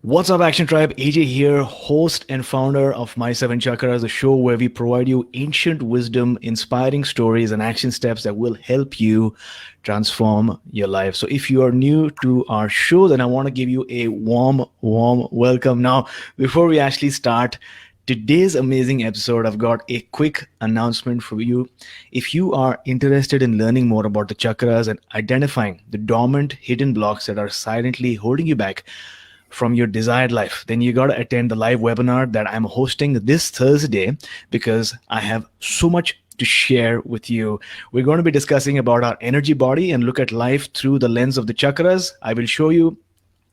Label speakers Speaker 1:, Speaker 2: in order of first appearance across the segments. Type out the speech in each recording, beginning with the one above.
Speaker 1: What's up, Action Tribe? AJ here, host and founder of My Seven Chakras, a show where we provide you ancient wisdom, inspiring stories, and action steps that will help you transform your life. So, if you are new to our show, then I want to give you a warm welcome. Now, before we actually start today's amazing episode, I've got a quick announcement for you. If you are interested in learning more about the chakras and identifying the dormant hidden blocks that are silently holding you back from your desired life, then you got to attend the live webinar that I'm hosting this Thursday because I have so much to share with you. We're going to be discussing about our energy body and look at life through the lens of the chakras. I will show you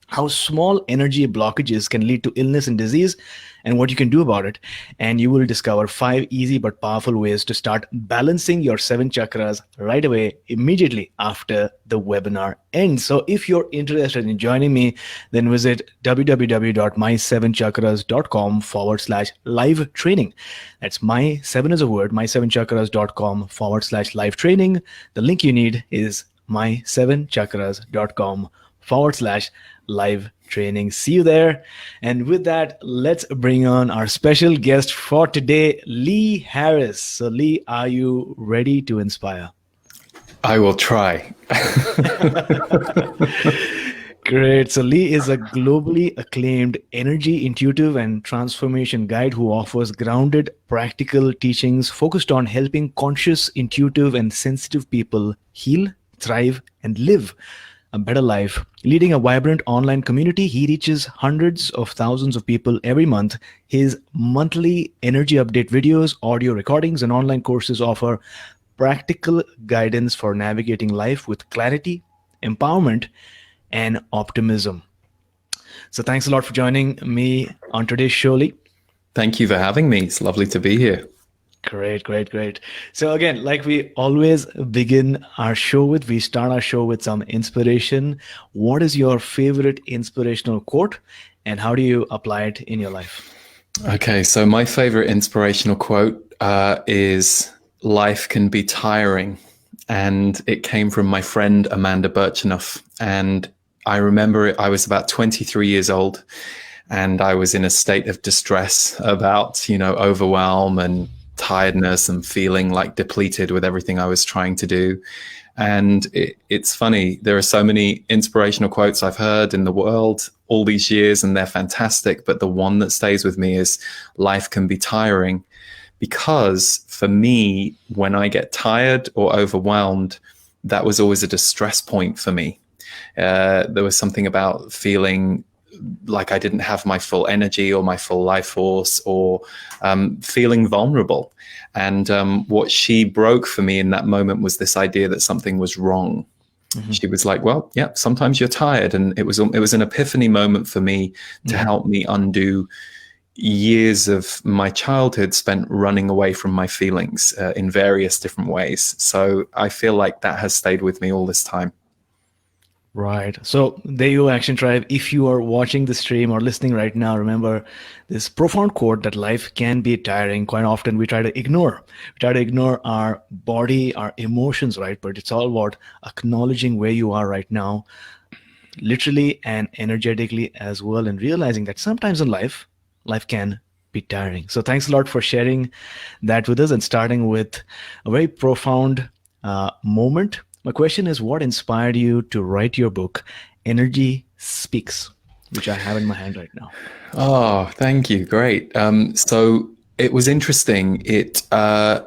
Speaker 1: how small energy blockages can lead to illness and disease and what you can do about it. And you will discover 5 easy but powerful ways to start balancing your 7 chakras right away, immediately after the webinar ends. So if you're interested in joining me, then visit www.mysevenchakras.com/live training. That's my 7 is a word, mysevenchakras.com/live training. The link you need is mysevenchakras.com/live training. See you there. And with that, let's bring on our special guest for today, Lee Harris. So, Lee, are you ready to inspire?
Speaker 2: I will try.
Speaker 1: Great. So, Lee is a globally acclaimed energy, intuitive, and transformation guide who offers grounded, practical teachings focused on helping conscious, intuitive, and sensitive people heal, thrive, and live a better life. Leading a vibrant online community, he reaches hundreds of thousands of people every month. His monthly energy update videos, audio recordings, and online courses offer practical guidance for navigating life with clarity, empowerment, and optimism. So thanks a lot for joining me on today's show, Lee.
Speaker 2: Thank you for having me. It's lovely to be here.
Speaker 1: Great. So again, like we always begin our show with, we start our show with some inspiration. What is your favorite inspirational quote and how do you apply it in your life?
Speaker 2: Okay, so my favorite inspirational quote is "Life can be tiring," and it came from my friend Amanda Birchenough. And I remember I was about 23 years old and I was in a state of distress about, overwhelm and tiredness and feeling like depleted with everything I was trying to do. And it's funny, there are so many inspirational quotes I've heard in the world all these years and they're fantastic, but the one that stays with me is "Life can be tiring," because for me, when I get tired or overwhelmed, that was always a distress point for me. There was something about feeling like I didn't have my full energy or my full life force, or feeling vulnerable. And what she broke for me in that moment was this idea that something was wrong. Mm-hmm. She was like, well, yeah, sometimes you're tired. And it was an epiphany moment for me to help me undo years of my childhood spent running away from my feelings in various different ways. So I feel like that has stayed with me all this time.
Speaker 1: Right. So there you go, Action Tribe. If you are watching the stream or listening right now, remember this profound quote that life can be tiring. Quite often we try to ignore our body, our emotions, right? But it's all about acknowledging where you are right now, literally and energetically as well, and realizing that sometimes in life can be tiring. So thanks a lot for sharing that with us and starting with a very profound moment. My question is, what inspired you to write your book, Energy Speaks, which I have in my hand right now?
Speaker 2: Oh, thank you. Great. So it was interesting. I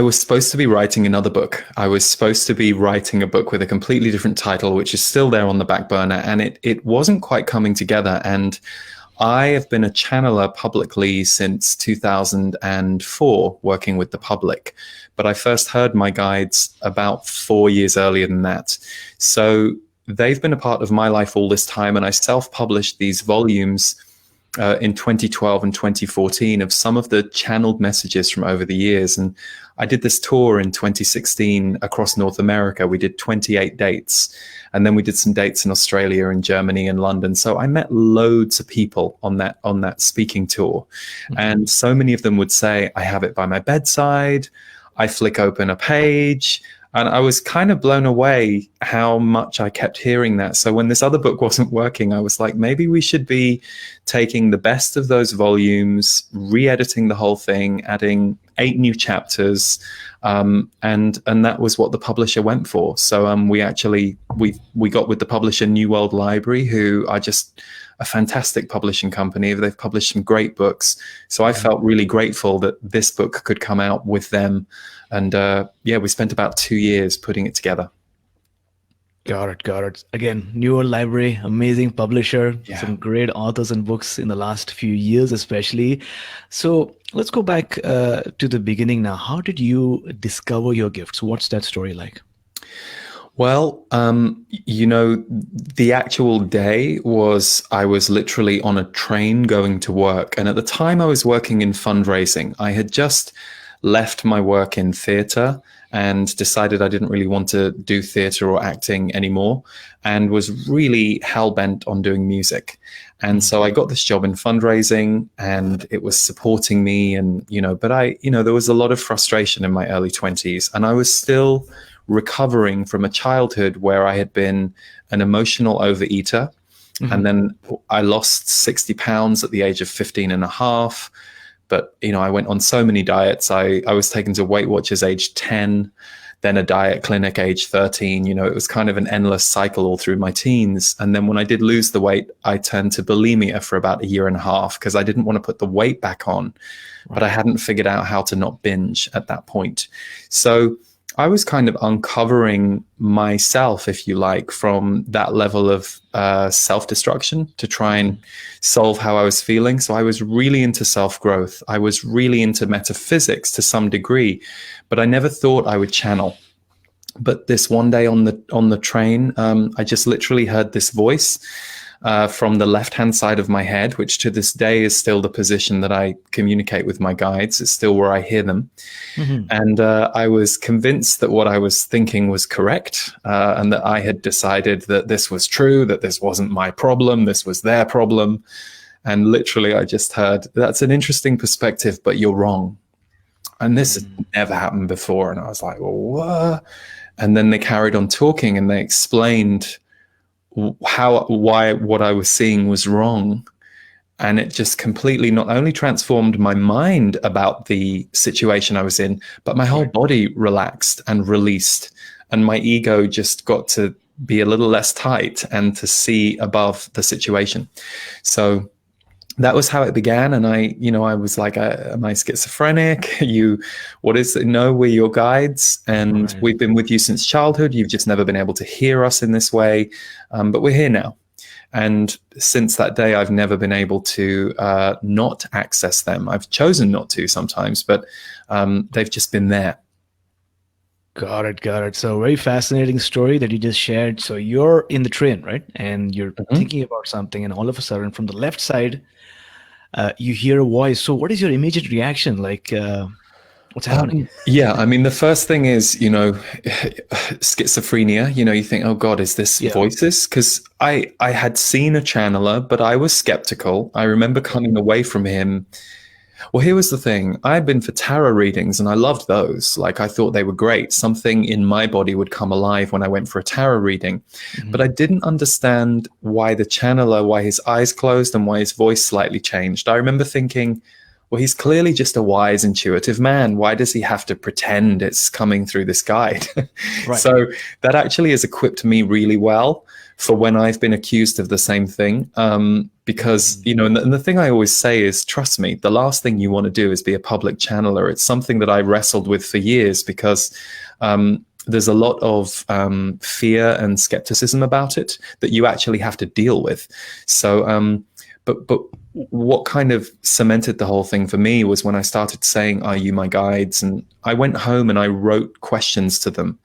Speaker 2: was supposed to be writing another book. I was supposed to be writing a book with a completely different title, which is still there on the back burner, and it wasn't quite coming together. And I have been a channeler publicly since 2004, working with the public. But I first heard my guides about 4 years earlier than that. So they've been a part of my life all this time. And I self-published these volumes in 2012 and 2014 of some of the channeled messages from over the years. And I did this tour in 2016 across North America. We did 28 dates. And then we did some dates in Australia and Germany and London. So I met loads of people on that speaking tour. Mm-hmm. And so many of them would say, I have it by my bedside. I flick open a page. And I was kind of blown away how much I kept hearing that. So when this other book wasn't working, I was like, maybe we should be taking the best of those volumes, re-editing the whole thing, adding 8 new chapters, and that was what the publisher went for. So we got with the publisher New World Library, who are just a fantastic publishing company. They've published some great books. So I felt really grateful that this book could come out with them. And we spent about 2 years putting it together.
Speaker 1: Got it, got it. Again, New World Library, amazing publisher,
Speaker 2: Yeah.
Speaker 1: some great authors and books in the last few years, especially. So let's go back to the beginning now. How did you discover your gifts? What's that story like?
Speaker 2: Well, the actual day was I was literally on a train going to work. And at the time I was working in fundraising. I had just left my work in theatre and decided I didn't really want to do theatre or acting anymore, and was really hell-bent on doing music. And so I got this job in fundraising, and it was supporting me. And, but there was a lot of frustration in my early 20s, and I was still recovering from a childhood where I had been an emotional overeater. And then I lost 60 pounds at the age of 15 and a half. But, I went on so many diets. I was taken to Weight Watchers age 10, then a diet clinic age 13. It was kind of an endless cycle all through my teens. And then when I did lose the weight, I turned to bulimia for about a year and a half because I didn't want to put the weight back on, but I hadn't figured out how to not binge at that point. So I was kind of uncovering myself, if you like, from that level of self-destruction to try and solve how I was feeling. So I was really into self-growth. I was really into metaphysics to some degree, but I never thought I would channel. But this one day on the train, I just literally heard this voice from the left-hand side of my head, which to this day is still the position that I communicate with my guides. It's still where I hear them. And I was convinced that what I was thinking was correct, and that I had decided that this was true, that this wasn't my problem, this was their problem. And literally I just heard, "That's an interesting perspective, but you're wrong." And this has never happened before. And I was like, "Well, what?" And then they carried on talking, and they explained why what I was seeing was wrong. And it just completely not only transformed my mind about the situation I was in, but my whole body relaxed and released. And my ego just got to be a little less tight and to see above the situation. So that was how it began. And I was like, am I schizophrenic? What is it? No, we're your guides. And we've been with you since childhood. You've just never been able to hear us in this way. But we're here now. And since that day, I've never been able to not access them. I've chosen not to sometimes, but they've just been there.
Speaker 1: Got it, got it. So very fascinating story that you just shared. So you're in the train, right? And you're thinking about something, and all of a sudden from the left side, you hear a voice. So what is your immediate reaction? Like, what's happening?
Speaker 2: The first thing is, schizophrenia. You think, oh God, is this voices? Because I had seen a channeler, but I was skeptical. I remember coming away from him. Well, here was the thing. I had been for tarot readings, and I loved those. Like, I thought they were great. Something in my body would come alive when I went for a tarot reading. But I didn't understand why the channeler, why his eyes closed and why his voice slightly changed. I remember thinking, well, he's clearly just a wise, intuitive man. Why does he have to pretend it's coming through this guide? So that actually has equipped me really well for when I've been accused of the same thing. Because, and the thing I always say is, trust me, the last thing you want to do is be a public channeler. It's something that I wrestled with for years because there's a lot of fear and skepticism about it that you actually have to deal with. So, but what kind of cemented the whole thing for me was when I started saying, "Are you my guides?" And I went home and I wrote questions to them.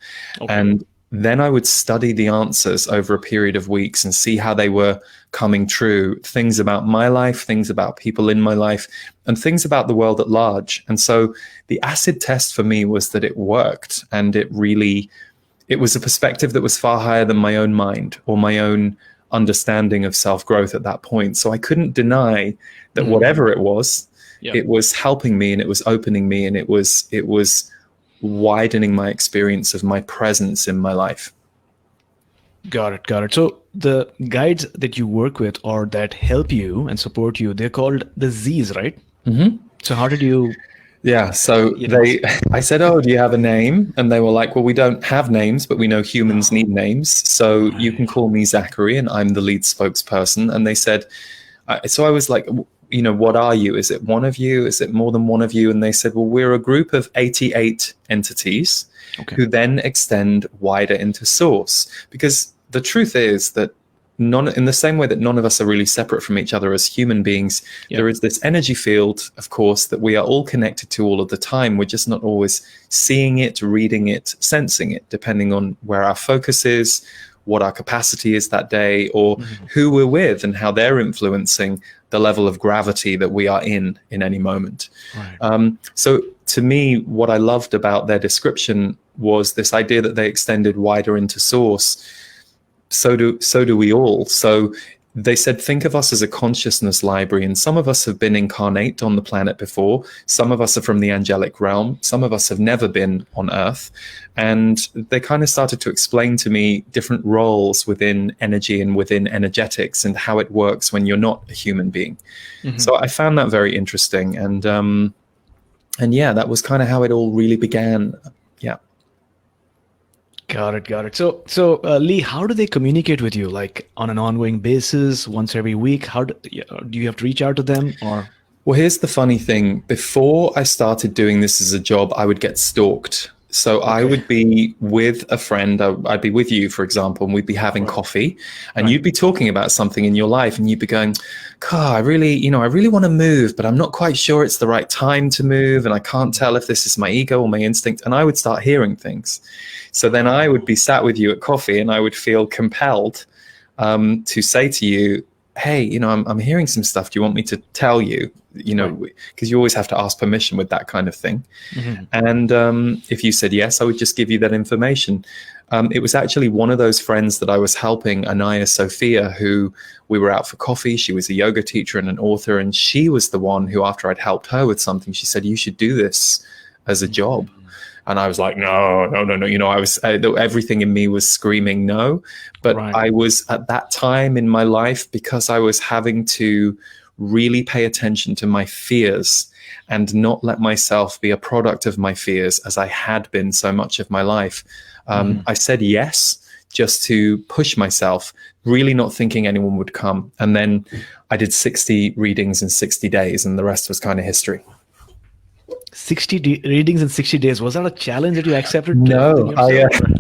Speaker 2: And then I would study the answers over a period of weeks and see how they were coming true. Things about my life, things about people in my life, and things about the world at large. And so the acid test for me was that it worked. And it was a perspective that was far higher than my own mind or my own understanding of self-growth at that point. So I couldn't deny that whatever it was helping me, and it was opening me, and it was widening my experience of my presence in my life.
Speaker 1: Got it. Got it. So the guides that you work with or that help you and support you, they're called the Z's, right?
Speaker 2: Mm-hmm.
Speaker 1: So how did you,
Speaker 2: Yeah, so I said, "Oh, do you have a name?" And they were like, "Well, we don't have names, but we know humans need names. So you can call me Zachary, and I'm the lead spokesperson." And they said, so I was like, "What are you? Is it one of you? Is it more than one of you?" And they said, "Well, we're a group of 88 entities who then extend wider into source." Because the truth is that in the same way that none of us are really separate from each other as human beings, there is this energy field, of course, that we are all connected to all of the time. We're just not always seeing it, reading it, sensing it, depending on where our focus is, what our capacity is that day, or who we're with and how they're influencing the level of gravity that we are in any moment. Right. So to me, what I loved about their description was this idea that they extended wider into source. So do we all. So they said, think of us as a consciousness library, and some of us have been incarnate on the planet before. Some of us are from the angelic realm. Some of us have never been on Earth. And they kind of started to explain to me different roles within energy and within energetics and how it works when you're not a human being. So I found that very interesting. And yeah, that was kind of how it all really began. Yeah.
Speaker 1: Got it. So Lee, how do they communicate with you? Like on an ongoing basis, once every week? How do you have to reach out to them or?
Speaker 2: Well, here's the funny thing. Before I started doing this as a job, I would get stalked. So I would be with a friend. I'd be with you, for example, and we'd be having coffee, and you'd be talking about something in your life, and you'd be going, "God, I really want to move, but I'm not quite sure it's the right time to move, and I can't tell if this is my ego or my instinct." And I would start hearing things. So then I would be sat with you at coffee, and I would feel compelled to say to you, "Hey, I'm hearing some stuff. Do you want me to tell you?" Because you always have to ask permission with that kind of thing. And if you said yes, I would just give you that information. It was actually one of those friends that I was helping, Anaya Sophia, who we were out for coffee. She was a yoga teacher and an author. And she was the one who, after I'd helped her with something, she said, "You should do this as a job." And I was like, no. I was everything in me was screaming no. But I was at that time in my life, because I was having to really pay attention to my fears and not let myself be a product of my fears as I had been so much of my life. I said yes just to push myself, really not thinking anyone would come. And then I did 60 readings in 60 days, and the rest was kind of history.
Speaker 1: 60 readings in 60 days. Was that a challenge that you accepted?
Speaker 2: No,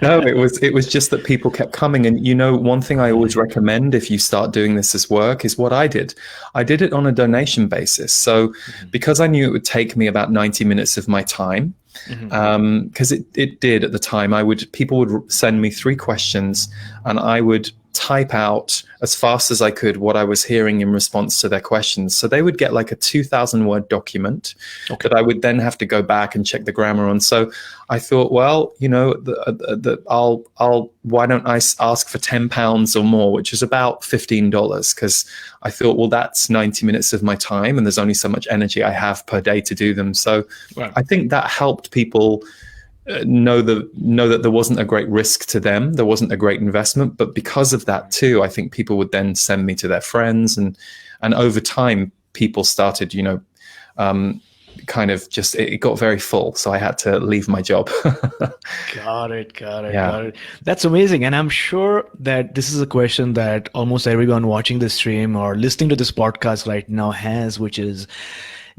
Speaker 2: no, it was just that people kept coming. And one thing I always recommend if you start doing this as work is what I did. I did it on a donation basis. So because I knew it would take me about 90 minutes of my time, because it did at the time, people would send me 3 questions, and I would type out as fast as I could what I was hearing in response to their questions. So they would get like a 2,000 word document that I would then have to go back and check the grammar on. So I thought, well, why don't I ask for £10 or more, which is about $15, because I thought, well, that's 90 minutes of my time, and there's only so much energy I have per day to do them. So I think that helped people know that there wasn't a great risk to them, there wasn't a great investment, but because of that too, I think people would then send me to their friends, and over time people started, kind of just, it got very full, so I had to leave my job.
Speaker 1: Got it. That's amazing. And I'm sure that this is a question that almost everyone watching this stream or listening to this podcast right now has, which is,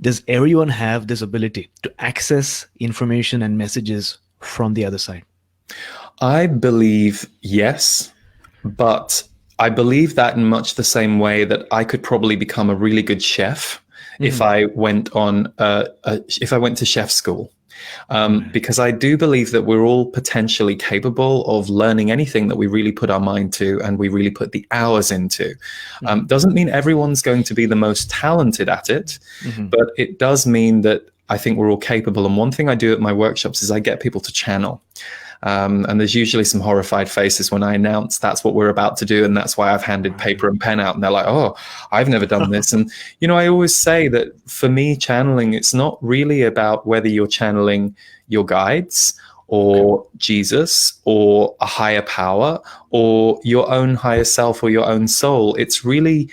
Speaker 1: does everyone have this ability to access information and messages from the other side?
Speaker 2: I believe yes, but I believe that in much the same way that I could probably become a really good chef if I went to chef school. Because I do believe that we're all potentially capable of learning anything that we really put our mind to and we really put the hours into. Doesn't mean everyone's going to be the most talented at it, but it does mean that I think we're all capable. And one thing I do at my workshops is I get people to channel. And there's usually some horrified faces when I announce that's what we're about to do. And that's why I've handed paper and pen out. And they're like, "Oh, I've never done this." And, I always say that for me, channeling, it's not really about whether you're channeling, your guides or Jesus or a higher power or your own higher self or your own soul. It's really,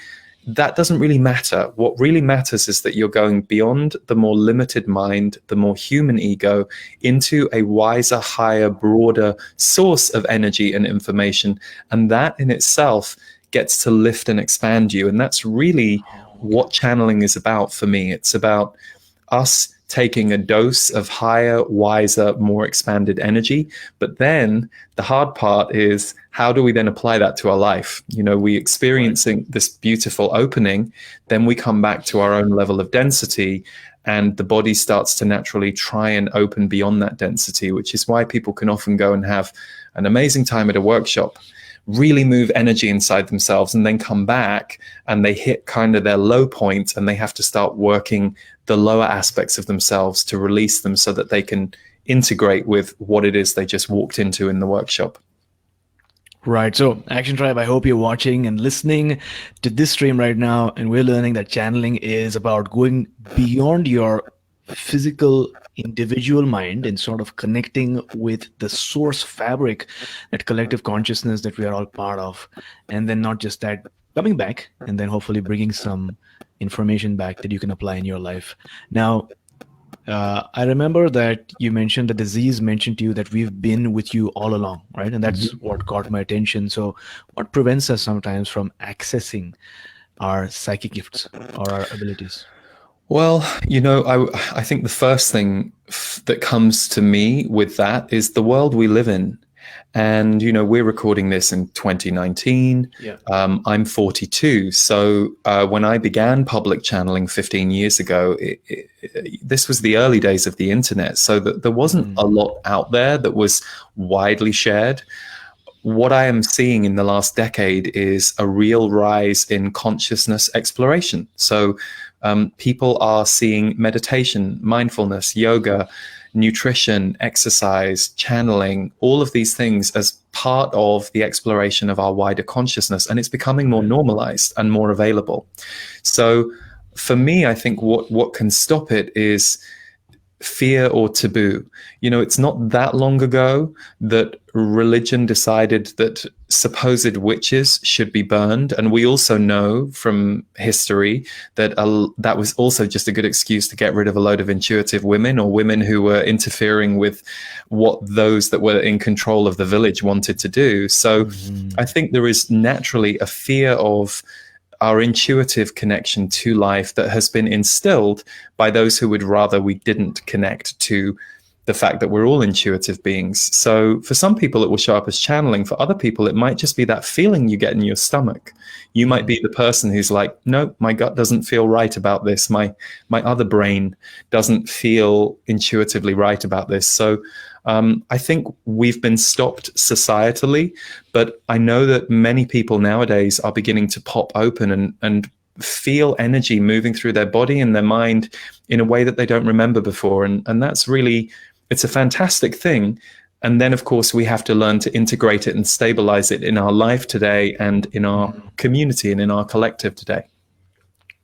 Speaker 2: that doesn't really matter. What really matters is that you're going beyond the more limited mind, the more human ego, into a wiser, higher, broader source of energy and information. And that in itself gets to lift and expand you. And that's really what channeling is about for me. It's about us taking a dose of higher, wiser, more expanded energy. But then the hard part is, how do we then apply that to our life? You know, we experiencing this beautiful opening, then we come back to our own level of density, and the body starts to naturally try and open beyond that density, which is why people can often go and have an amazing time at a workshop, really move energy inside themselves, and then come back and they hit kind of their low point, and they have to start working the lower aspects of themselves to release them so that they can integrate with what it is they just walked into in the workshop.
Speaker 1: Right. So, Action Tribe, I hope you're watching and listening to this stream right now. And we're learning that channeling is about going beyond your physical individual mind and sort of connecting with the source fabric, that collective consciousness that we are all part of. And then not just that, coming back and then hopefully bringing some information back that you can apply in your life. Now, I remember that you mentioned, the disease mentioned to you that we've been with you all along, right? And that's what caught my attention. So what prevents us sometimes from accessing our psychic gifts or our abilities?
Speaker 2: Well, you know, I think the first thing that comes to me with that is the world we live in. And, you know, we're recording this in 2019.
Speaker 1: Yeah.
Speaker 2: I'm 42. So when I began public channeling 15 years ago, this was the early days of the internet. So that there wasn't a lot out there that was widely shared. What I am seeing in the last decade is a real rise in consciousness exploration. So people are seeing meditation, mindfulness, yoga, nutrition, exercise, channeling, all of these things as part of the exploration of our wider consciousness. And it's becoming more normalized and more available. So for me, I think what can stop it is fear or taboo. You know, it's not that long ago that religion decided that supposed witches should be burned. And we also know from history that that was also just a good excuse to get rid of a load of intuitive women, or women who were interfering with what those that were in control of the village wanted to do. So I think there is naturally a fear of our intuitive connection to life that has been instilled by those who would rather we didn't connect to the fact that we're all intuitive beings. So for some people, it will show up as channeling. For other people, it might just be that feeling you get in your stomach. You might be the person who's like, no, my gut doesn't feel right about this. My other brain doesn't feel intuitively right about this. So I think we've been stopped societally, but I know that many people nowadays are beginning to pop open and feel energy moving through their body and their mind in a way that they don't remember before. And that's really, it's a fantastic thing. And then, of course, we have to learn to integrate it and stabilize it in our life today and in our community and in our collective today.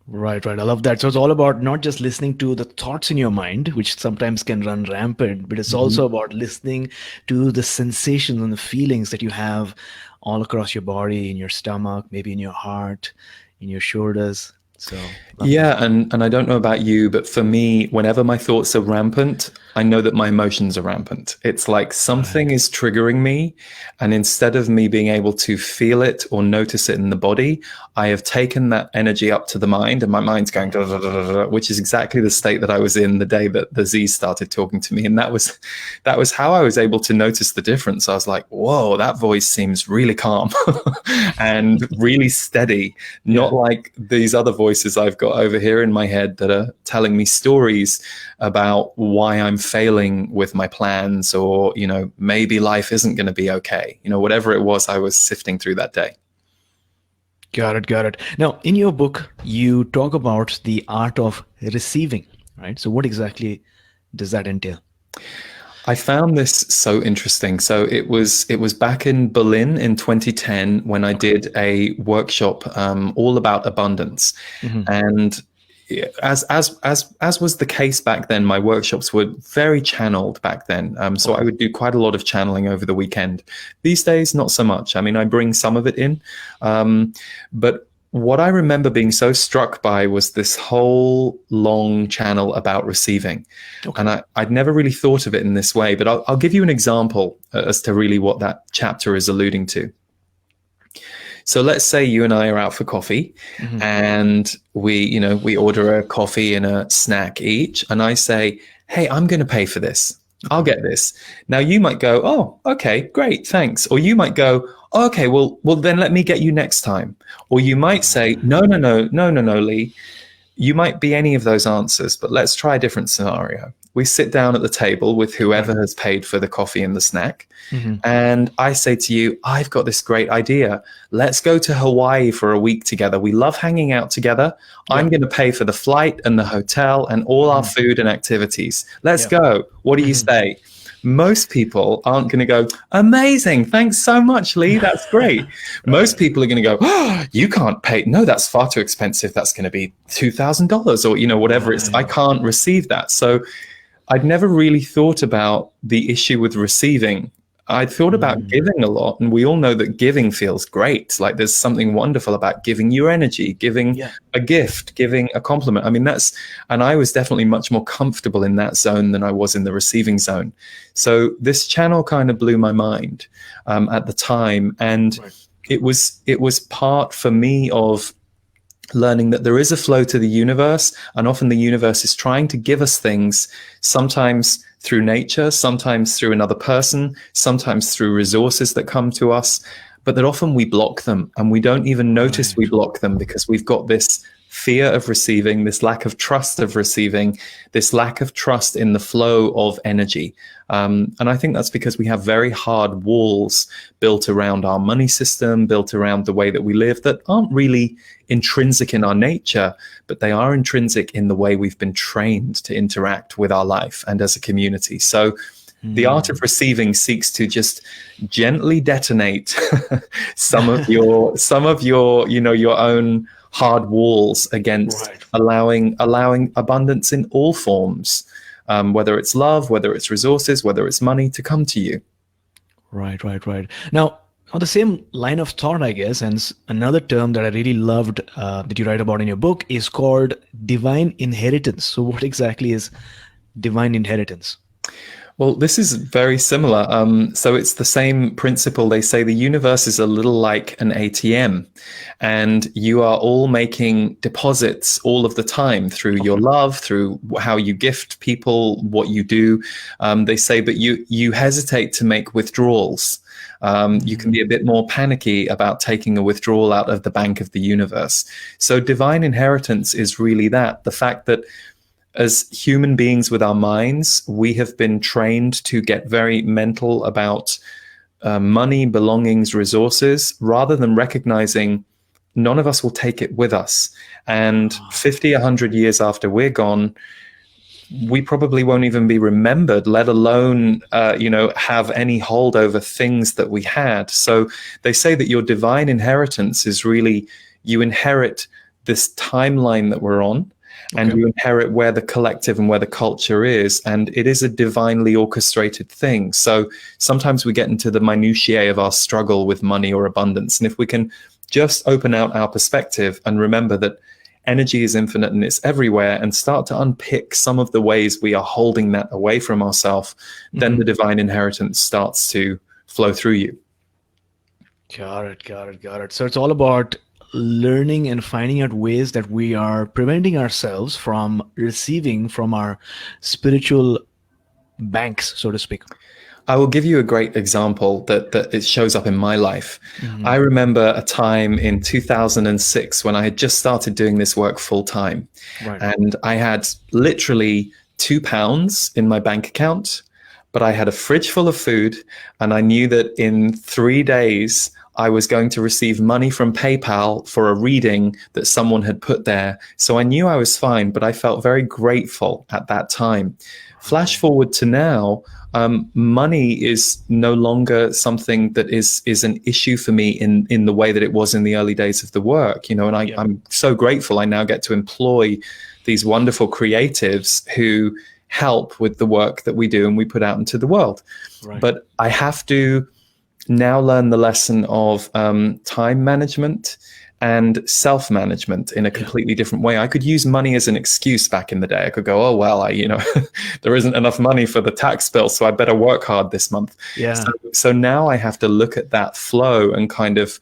Speaker 1: Right. I love that. So it's all about not just listening to the thoughts in your mind, which sometimes can run rampant, but it's also about listening to the sensations and the feelings that you have all across your body, in your stomach, maybe in your heart, in your shoulders. So
Speaker 2: yeah, and I don't know about you, but for me, whenever my thoughts are rampant, I know that my emotions are rampant. It's like something is triggering me, and instead of me being able to feel it or notice it in the body, I have taken that energy up to the mind, and my mind's going, da, da, da, da, da, which is exactly the state that I was in the day that the Z's started talking to me. And that was how I was able to notice the difference. I was like, whoa, that voice seems really calm and really steady, not like these other voices I've got over here in my head that are telling me stories about why I'm failing with my plans, or, you know, maybe life isn't going to be okay. You know, whatever it was I was sifting through that day.
Speaker 1: Got it. Now, in your book, you talk about the art of receiving, right? So what exactly does that entail?
Speaker 2: I found this so interesting. So it was back in Berlin in 2010 when I did a workshop all about abundance. And as was the case back then, my workshops were very channeled back then. So I would do quite a lot of channeling over the weekend. These days, not so much. I mean, I bring some of it in, but what I remember being so struck by was this whole long channel about receiving. Okay. And I'd never really thought of it in this way, but I'll give you an example as to really what that chapter is alluding to. So let's say you and I are out for coffee, mm-hmm. and we order a coffee and a snack each. And I say, hey, I'm going to pay for this. I'll get this. Now you might go, oh, okay, great, thanks. Or you might go, oh, okay, well, then let me get you next time. Or you might say, no, Lee. You might be any of those answers, but let's try a different scenario. We sit down at the table with whoever has paid for the coffee and the snack. Mm-hmm. And I say to you, I've got this great idea. Let's go to Hawaii for a week together. We love hanging out together. Yeah. I'm going to pay for the flight and the hotel and all our food and activities. Let's go. What do you say? Most people aren't going to go, amazing, thanks so much, Lee, that's great. Most people are going to go, oh, you can't pay. No, that's far too expensive. That's going to be $2,000 or, whatever it's, I can't receive that. So I'd never really thought about the issue with receiving. I'd thought about giving a lot, and we all know that giving feels great. Like there's something wonderful about giving your energy, giving a gift, giving a compliment. I mean, and I was definitely much more comfortable in that zone than I was in the receiving zone. So this channel kind of blew my mind at the time. And it was part for me of learning that there is a flow to the universe, and often the universe is trying to give us things, sometimes through nature, sometimes through another person, sometimes through resources that come to us, but that often we block them and we don't even notice we block them because we've got this fear of receiving, this lack of trust of receiving, this lack of trust in the flow of energy. And I think that's because we have very hard walls built around our money system, built around the way that we live, that aren't really intrinsic in our nature, but they are intrinsic in the way we've been trained to interact with our life and as a community. So the art of receiving seeks to just gently detonate some of your your own hard walls against allowing abundance in all forms, whether it's love, whether it's resources, whether it's money, to come to you.
Speaker 1: Right. Now, on the same line of thought, I guess, and another term that I really loved that you write about in your book is called divine inheritance. So what exactly is divine inheritance?
Speaker 2: Well, this is very similar. So it's the same principle. They say the universe is a little like an ATM, and you are all making deposits all of the time through your love, through how you gift people, what you do. They say, but you hesitate to make withdrawals. You can be a bit more panicky about taking a withdrawal out of the bank of the universe. So divine inheritance is really that, the fact that as human beings with our minds, we have been trained to get very mental about money, belongings, resources, rather than recognizing none of us will take it with us. And 50, 100 years after we're gone, we probably won't even be remembered, let alone, have any hold over things that we had. So they say that your divine inheritance is really, you inherit this timeline that we're on. And you inherit where the collective and where the culture is. And it is a divinely orchestrated thing. So sometimes we get into the minutiae of our struggle with money or abundance. And if we can just open out our perspective and remember that energy is infinite and it's everywhere, and start to unpick some of the ways we are holding that away from ourselves, then the divine inheritance starts to flow through you.
Speaker 1: Got it. So it's all about learning and finding out ways that we are preventing ourselves from receiving from our spiritual banks, so to speak.
Speaker 2: I will give you a great example that it shows up in my life. I remember a time in 2006 when I had just started doing this work full time. And I had literally £2 in my bank account, but I had a fridge full of food, and I knew that in 3 days I was going to receive money from PayPal for a reading that someone had put there. So I knew I was fine, but I felt very grateful at that time. Flash forward to now, money is no longer something that is an issue for me in the way that it was in the early days of the work, you know, and I'm so grateful I now get to employ these wonderful creatives who help with the work that we do and we put out into the world.
Speaker 1: Right.
Speaker 2: But I have to now learn the lesson of time management and self-management in a completely different way. I could use money as an excuse back in the day. I could go, oh, well, there isn't enough money for the tax bill, so I better work hard this month.
Speaker 1: Yeah.
Speaker 2: So now I have to look at that flow and kind of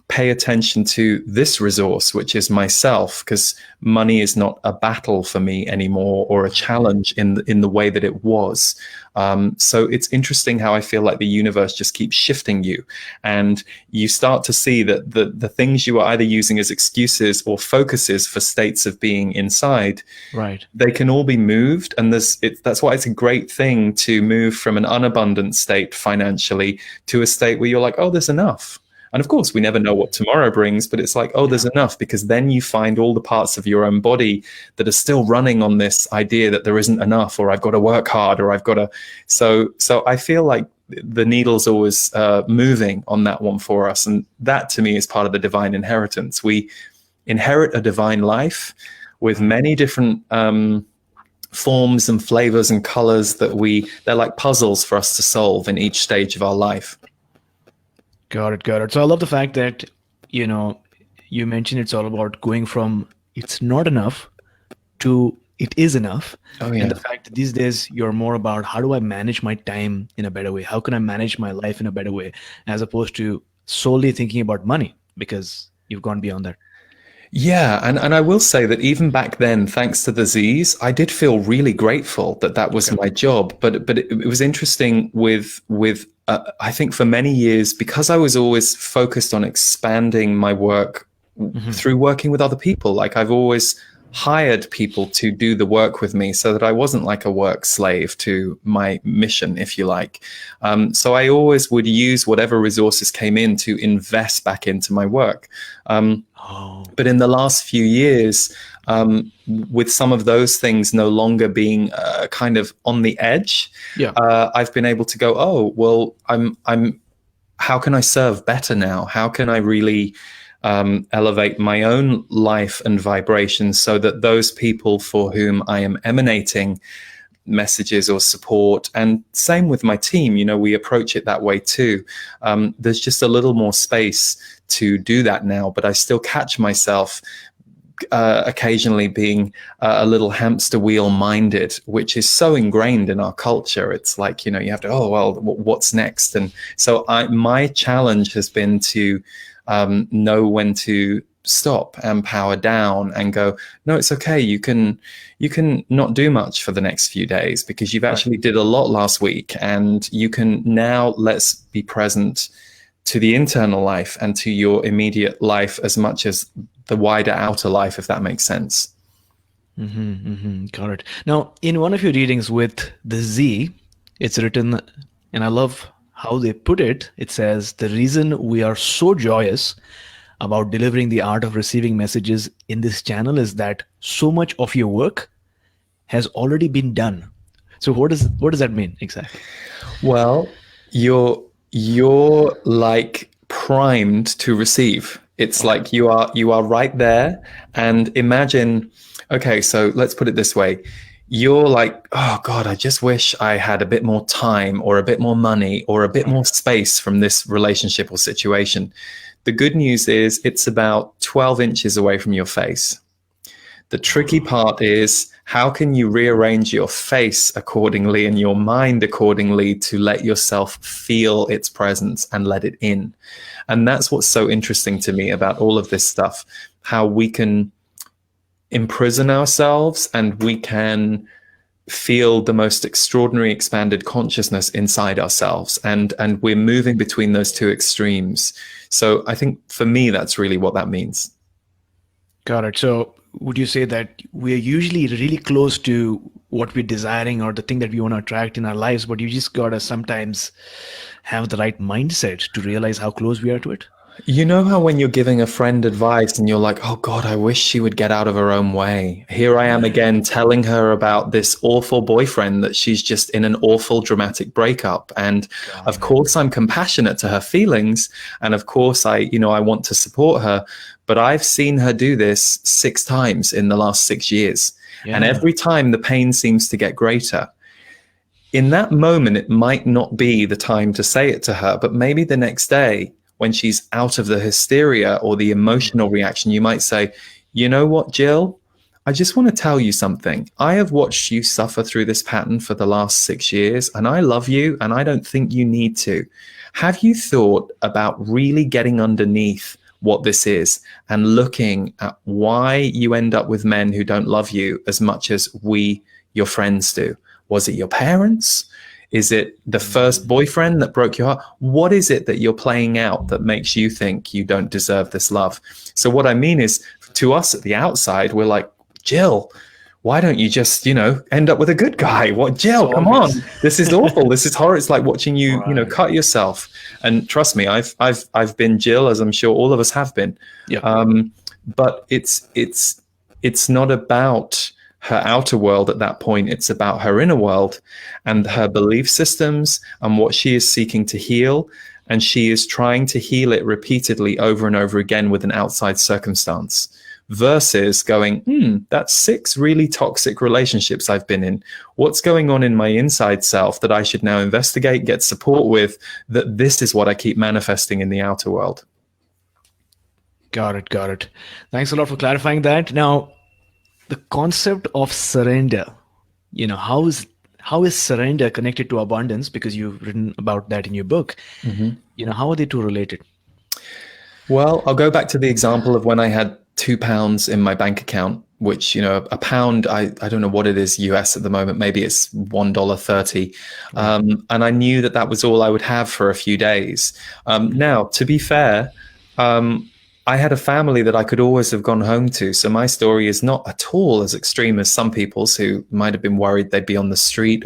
Speaker 2: pay attention to this resource, which is myself, because money is not a battle for me anymore or a challenge in the way that it was. So it's interesting how I feel like the universe just keeps shifting you, and you start to see that the things you are either using as excuses or focuses for states of being inside,
Speaker 1: Right,
Speaker 2: they can all be moved. And that's why it's a great thing to move from an unabundant state financially to a state where you're like, oh, there's enough. And of course, we never know what tomorrow brings, but it's like, oh, there's enough, because then you find all the parts of your own body that are still running on this idea that there isn't enough, or I've got to work hard, or I've got to. So I feel like the needle's always moving on that one for us. And that to me is part of the divine inheritance. We inherit a divine life with many different forms and flavors and colors they're like puzzles for us to solve in each stage of our life.
Speaker 1: got it. So I love the fact that, you mentioned it's all about going from it's not enough to it is enough.
Speaker 2: Oh, yeah.
Speaker 1: And the fact that these days you're more about how do I manage my time in a better way? How can I manage my life in a better way? As opposed to solely thinking about money, because you've gone beyond that.
Speaker 2: Yeah, and I will say that even back then, thanks to the Z's, I did feel really grateful that was my job. But it was interesting with I think for many years, because I was always focused on expanding my work through working with other people. Like I've always hired people to do the work with me so that I wasn't like a work slave to my mission, if you like. So I always would use whatever resources came in to invest back into my work. But in the last few years, with some of those things no longer being kind of on the edge, I've been able to go, oh, well, how can I serve better now? How can I really elevate my own life and vibrations so that those people for whom I am emanating messages or support, and same with my team, we approach it that way too. There's just a little more space to do that now, but I still catch myself occasionally being a little hamster wheel minded, which is so ingrained in our culture. It's like, you have to, oh, well, what's next? And so my challenge has been to know when to stop and power down and go, no, it's okay. You can not do much for the next few days because you've actually did a lot last week, and you can now let's be present to the internal life and to your immediate life as much as the wider outer life, if that makes sense.
Speaker 1: Got it. Now, in one of your readings with the Z, it's written, and I love how they put it. It says, the reason we are so joyous about delivering the art of receiving messages in this channel is that so much of your work has already been done. So what does that mean exactly?
Speaker 2: Well, you're like primed to receive. It's like you are right there. And imagine, okay, so let's put it this way. You're like, oh God, I just wish I had a bit more time or a bit more money or a bit more space from this relationship or situation. The good news is it's about 12 inches away from your face. The tricky part is, how can you rearrange your face accordingly and your mind accordingly to let yourself feel its presence and let it in? And that's what's so interesting to me about all of this stuff, how we can imprison ourselves and we can feel the most extraordinary expanded consciousness inside ourselves. And we're moving between those two extremes. So I think for me, that's really what that means.
Speaker 1: Got it. So would you say that we are usually really close to what we're desiring or the thing that we want to attract in our lives, but you just gotta sometimes have the right mindset to realize how close we are to it.
Speaker 2: You know how when you're giving a friend advice and you're like, oh God, I wish she would get out of her own way. Here I am again telling her about this awful boyfriend that she's just in an awful dramatic breakup. And
Speaker 1: Got
Speaker 2: of
Speaker 1: it.
Speaker 2: course I'm compassionate to her feelings. And of course I want to support her. But I've seen her do this 6 times in the last 6 years. And
Speaker 1: Yeah.
Speaker 2: every time the pain seems to get greater. In that moment, it might not be the time to say it to her, but maybe the next day, when she's out of the hysteria or the emotional reaction, you might say, you know what, Jill? I just want to tell you something. I have watched you suffer through this pattern for the last 6 years, and I love you, and I don't think you need to. Have you thought about really getting underneath what this is and looking at why you end up with men who don't love you as much as we, your friends, do? Was it your parents? Is it the first boyfriend that broke your heart? What is it that you're playing out that makes you think you don't deserve this love? So what I mean is, to us at the outside, we're like, Jill, why don't you just, end up with a good guy? What, Jill,
Speaker 1: So
Speaker 2: come on.
Speaker 1: obvious.
Speaker 2: This is awful. This is horror. It's like watching you,
Speaker 1: Right.
Speaker 2: cut yourself. And trust me, I've been Jill, as I'm sure all of us have been.
Speaker 1: Yeah.
Speaker 2: But it's not about her outer world at that point. It's about her inner world and her belief systems and what she is seeking to heal. And she is trying to heal it repeatedly over and over again with an outside circumstance versus going, that's 6 really toxic relationships I've been in. What's going on in my inside self that I should now investigate, get support with, that this is what I keep manifesting in the outer world.
Speaker 1: Got it. Got it. Thanks a lot for clarifying that. Now, the concept of surrender, how is surrender connected to abundance? Because you've written about that in your book. How are they two related?
Speaker 2: Well, I'll go back to the example of when I had £2 in my bank account, which, a pound, I don't know what it is US at the moment. Maybe it's $1.30. And I knew that was all I would have for a few days. Now, to be fair, I had a family that I could always have gone home to. So my story is not at all as extreme as some people's who might have been worried they'd be on the street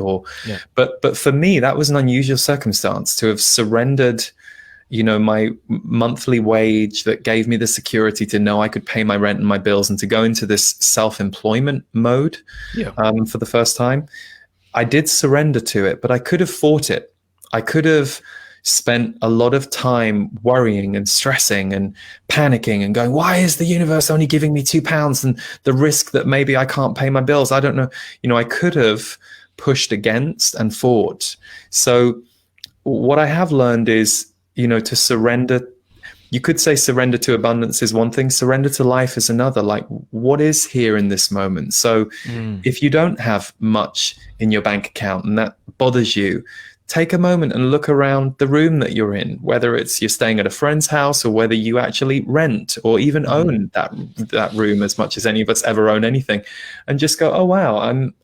Speaker 2: but for me, that was an unusual circumstance to have surrendered, my monthly wage that gave me the security to know I could pay my rent and my bills and to go into this self-employment mode for the first time. I did surrender to it, but I could have fought it. I could have spent a lot of time worrying and stressing and panicking and going, why is the universe only giving me £2 and the risk that maybe I can't pay my bills? I don't know. I could have pushed against and fought. So what I have learned is, to surrender. You could say surrender to abundance is one thing, surrender to life is another. Like, what is here in this moment? So if you don't have much in your bank account and that bothers you, take a moment and look around the room that you're in, whether it's you're staying at a friend's house or whether you actually rent or even own that room as much as any of us ever own anything, and just go, oh wow,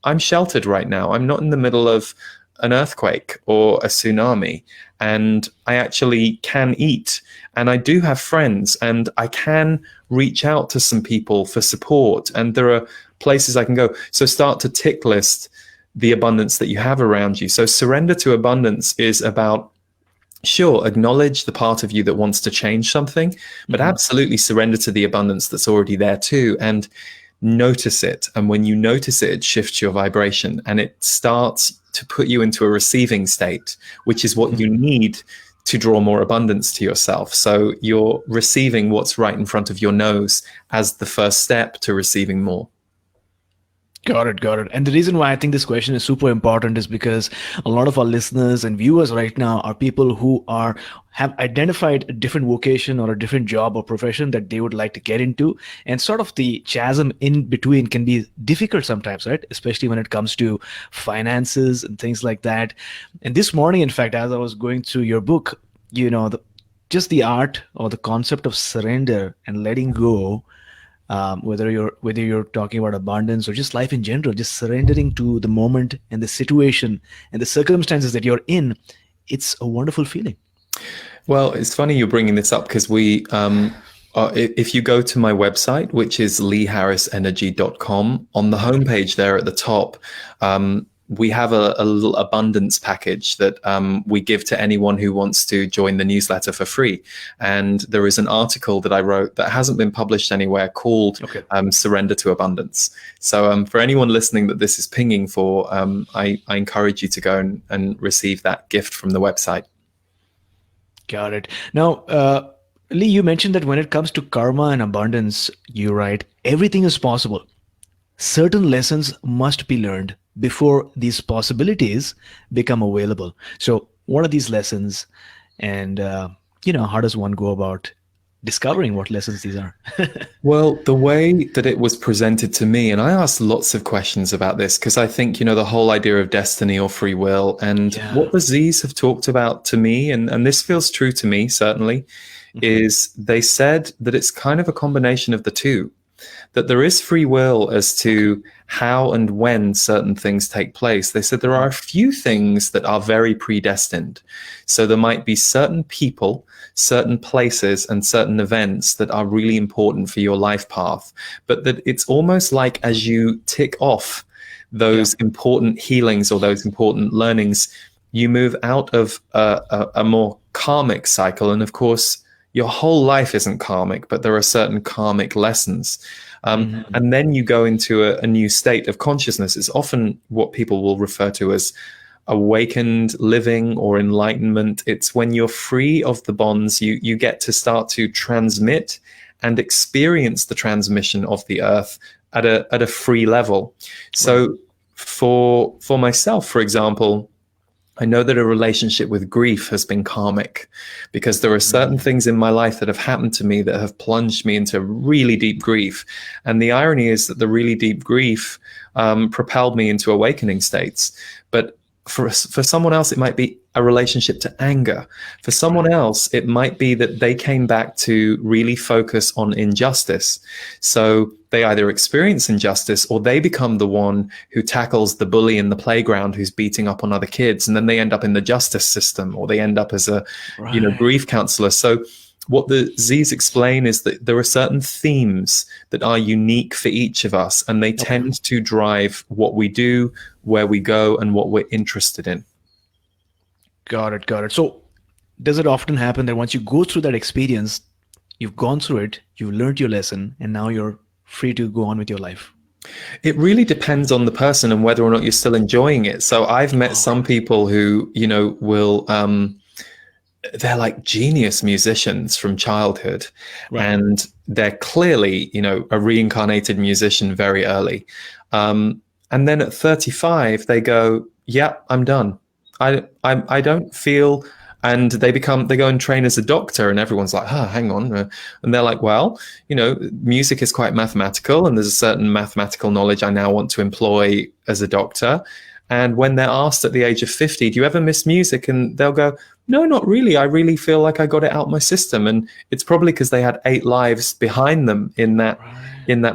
Speaker 2: I'm sheltered right now. I'm not in the middle of an earthquake or a tsunami, and I actually can eat, and I do have friends, and I can reach out to some people for support, and there are places I can go. So start to tick list the abundance that you have around you. So surrender to abundance is about, sure, acknowledge the part of you that wants to change something, but absolutely surrender to the abundance that's already there too, and notice it. And when you notice it, it shifts your vibration and it starts to put you into a receiving state, which is what you need to draw more abundance to yourself. So you're receiving what's right in front of your nose as the first step to receiving more.
Speaker 1: Got it. Got it. And the reason why I think this question is super important is because a lot of our listeners and viewers right now are people who have identified a different vocation or a different job or profession that they would like to get into. And sort of the chasm in between can be difficult sometimes, right? Especially when it comes to finances and things like that. And this morning, in fact, as I was going through your book, just the art or the concept of surrender and letting go, whether you're talking about abundance or just life in general, just surrendering to the moment and the situation and the circumstances that you're in, it's a wonderful feeling.
Speaker 2: Well, it's funny you're bringing this up because we If you go to my website, which is leeharrisenergy.com, on the homepage there at the top, we have a little abundance package that we give to anyone who wants to join the newsletter for free. And there is an article that I wrote that hasn't been published anywhere called Surrender to Abundance. So for anyone listening that this is pinging for, I encourage you to go and receive that gift from the website.
Speaker 1: Got it. Now, Lee, you mentioned that when it comes to karma and abundance, you write, everything is possible. Certain lessons must be learned before these possibilities become available. So what are these lessons? And, how does one go about discovering what lessons these are?
Speaker 2: Well, the way that it was presented to me, and I asked lots of questions about this because I think, the whole idea of destiny or free will and what the Z's have talked about to me, and this feels true to me, certainly, is they said that it's kind of a combination of the two. That there is free will as to how and when certain things take place. They said there are a few things that are very predestined. So there might be certain people, certain places, and certain events that are really important for your life path. But that it's almost like as you tick off those important healings or those important learnings, you move out of a more karmic cycle. And of course, your whole life isn't karmic, but there are certain karmic lessons. And then you go into a new state of consciousness. It's often what people will refer to as awakened living or enlightenment. It's when you're free of the bonds, you get to start to transmit and experience the transmission of the earth at a free level. So for myself, for example, I know that a relationship with grief has been karmic because there are certain things in my life that have happened to me that have plunged me into really deep grief. And the irony is that the really deep grief propelled me into awakening states. But for someone else, it might be a relationship to anger. For someone else, it might be that they came back to really focus on injustice. So they either experience injustice or they become the one who tackles the bully in the playground who's beating up on other kids. And then they end up in the justice system or they end up as a grief counselor. So what the Z's explain is that there are certain themes that are unique for each of us, and they tend to drive what we do, where we go, and what we're interested in.
Speaker 1: Got it. So does it often happen that once you go through that experience, you've gone through it, you've learned your lesson, and now you're free to go on with your life?
Speaker 2: It really depends on the person and whether or not you're still enjoying it. So I've met some people who, will... they're like genius musicians from childhood, and they're clearly, a reincarnated musician very early. And then at 35, they go, yeah, I'm done. I don't feel, and they go and train as a doctor, and everyone's like, hang on. And they're like, well, music is quite mathematical, and there's a certain mathematical knowledge I now want to employ as a doctor. And when they're asked at the age of 50, do you ever miss music? And they'll go, no, not really. I really feel like I got it out my system. And it's probably because they had 8 lives behind them in that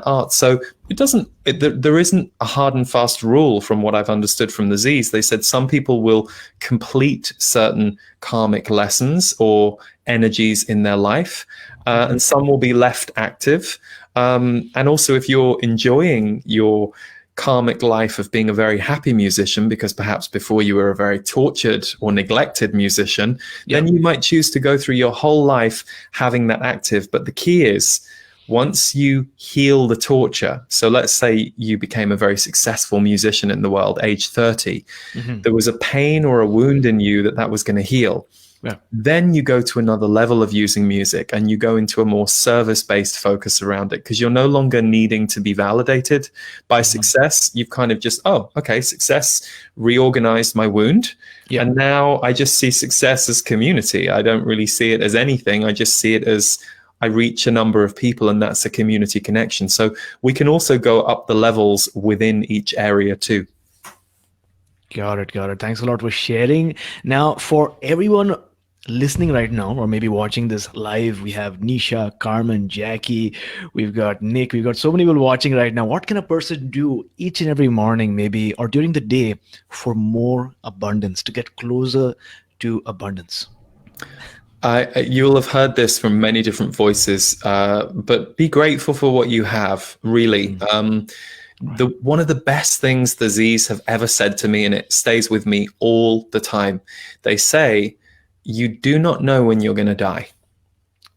Speaker 2: art. So there isn't a hard and fast rule from what I've understood from the Z's. They said some people will complete certain karmic lessons or energies in their life, and some will be left active. And also if you're enjoying your karmic life of being a very happy musician, because perhaps before you were a very tortured or neglected musician, then you might choose to go through your whole life having that active. But the key is, once you heal the torture, so let's say you became a very successful musician in the world, age 30, there was a pain or a wound in you that was going to heal. Then you go to another level of using music and you go into a more service-based focus around it, because you're no longer needing to be validated by success. You've kind of just, success reorganized my wound. And now I just see success as community. I don't really see it as anything. I just see it as I reach a number of people, and that's a community connection. So we can also go up the levels within each area too.
Speaker 1: Got it. Thanks a lot for sharing. Now, for everyone listening right now, or maybe watching this live, we have Nisha, Carmen, Jackie, we've got Nick, we've got so many people watching right now. What can a person do each and every morning, maybe, or during the day for more abundance, to get closer to abundance?
Speaker 2: You'll have heard this from many different voices, but be grateful for what you have, really. One of the best things the Z's have ever said to me, and it stays with me all the time, they say, you do not know when you're going to die.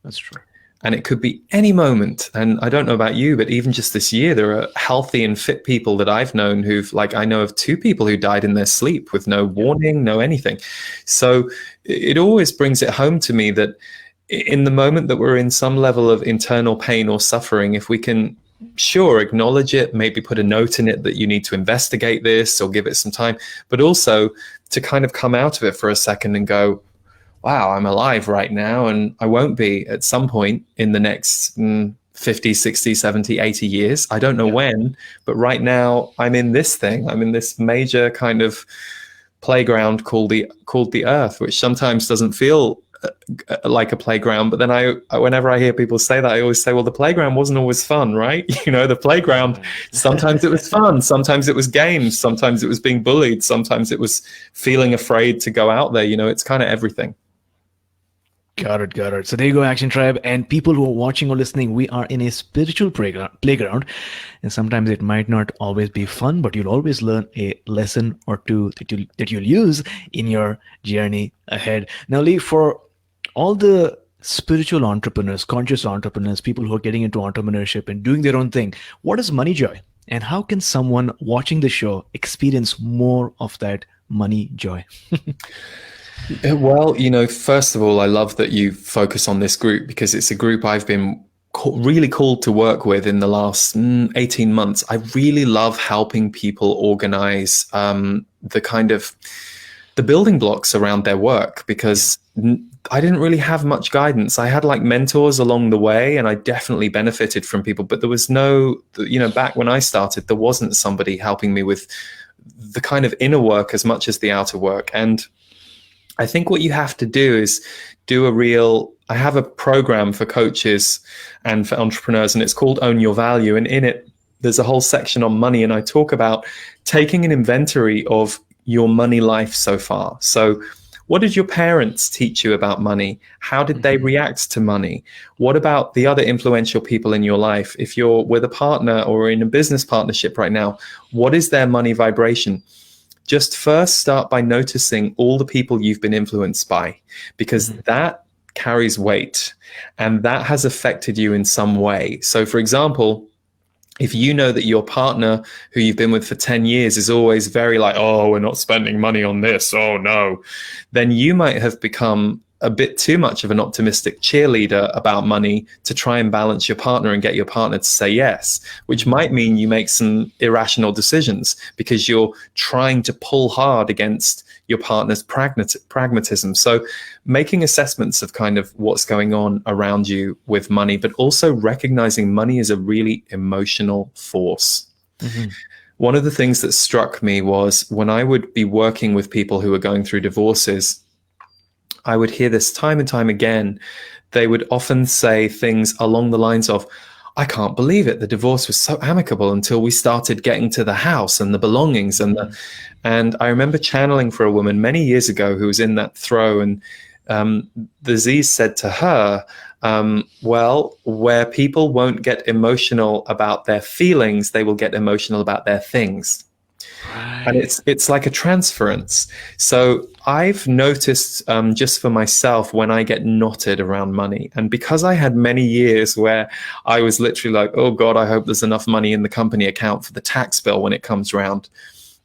Speaker 1: That's true.
Speaker 2: And it could be any moment. And I don't know about you, but even just this year, there are healthy and fit people that I've known who've, like, I know of 2 people who died in their sleep with no warning, no anything. So it always brings it home to me that in the moment that we're in some level of internal pain or suffering, if we can, sure, acknowledge it, maybe put a note in it that you need to investigate this or give it some time, but also to kind of come out of it for a second and go, wow, I'm alive right now, and I won't be at some point in the next 50, 60, 70, 80 years. I don't know when, but right now I'm in this thing. I'm in this major kind of playground called the earth, which sometimes doesn't feel like a playground. But then whenever I hear people say that, I always say, well, the playground wasn't always fun, right? You know, the playground, sometimes it was fun, sometimes it was games, sometimes it was being bullied, sometimes it was feeling afraid to go out there. You know, it's kind of everything.
Speaker 1: Got it. So there you go, Action Tribe. And people who are watching or listening, we are in a spiritual playground. And sometimes it might not always be fun, but you'll always learn a lesson or two that you'll use in your journey ahead. Now, Lee, for all the spiritual entrepreneurs, conscious entrepreneurs, people who are getting into entrepreneurship and doing their own thing, what is money joy? And how can someone watching the show experience more of that money joy?
Speaker 2: Well, you know, first of all, I love that you focus on this group because it's a group I've been really called to work with in the last 18 months. I really love helping people organize the kind of the building blocks around their work, because I didn't really have much guidance. I had like mentors along the way, and I definitely benefited from people, but there was no, you know, back when I started, there wasn't somebody helping me with the kind of inner work as much as the outer work. And I think what you have to do is I have a program for coaches and for entrepreneurs, and it's called Own Your Value. And in it, there's a whole section on money. And I talk about taking an inventory of your money life so far. So what did your parents teach you about money? How did they react to money? What about the other influential people in your life? If you're with a partner or in a business partnership right now, what is their money vibration? Just first start by noticing all the people you've been influenced by, because that carries weight and that has affected you in some way. So for example, if you know that your partner who you've been with for 10 years is always very like, oh, we're not spending money on this, oh no, then you might have become a bit too much of an optimistic cheerleader about money to try and balance your partner and get your partner to say yes, which might mean you make some irrational decisions because you're trying to pull hard against your partner's pragmatism. So making assessments of kind of what's going on around you with money, but also recognizing money is a really emotional force. One of the things that struck me was when I would be working with people who were going through divorces, I would hear this time and time again. They would often say things along the lines of, I can't believe it. The divorce was so amicable until we started getting to the house and the belongings. And I remember channeling for a woman many years ago who was in that throw. And the Z's said to her, well, where people won't get emotional about their feelings, they will get emotional about their things. And it's like a transference. So I've noticed just for myself when I get knotted around money, and because I had many years where I was literally like, oh God, I hope there's enough money in the company account for the tax bill when it comes around.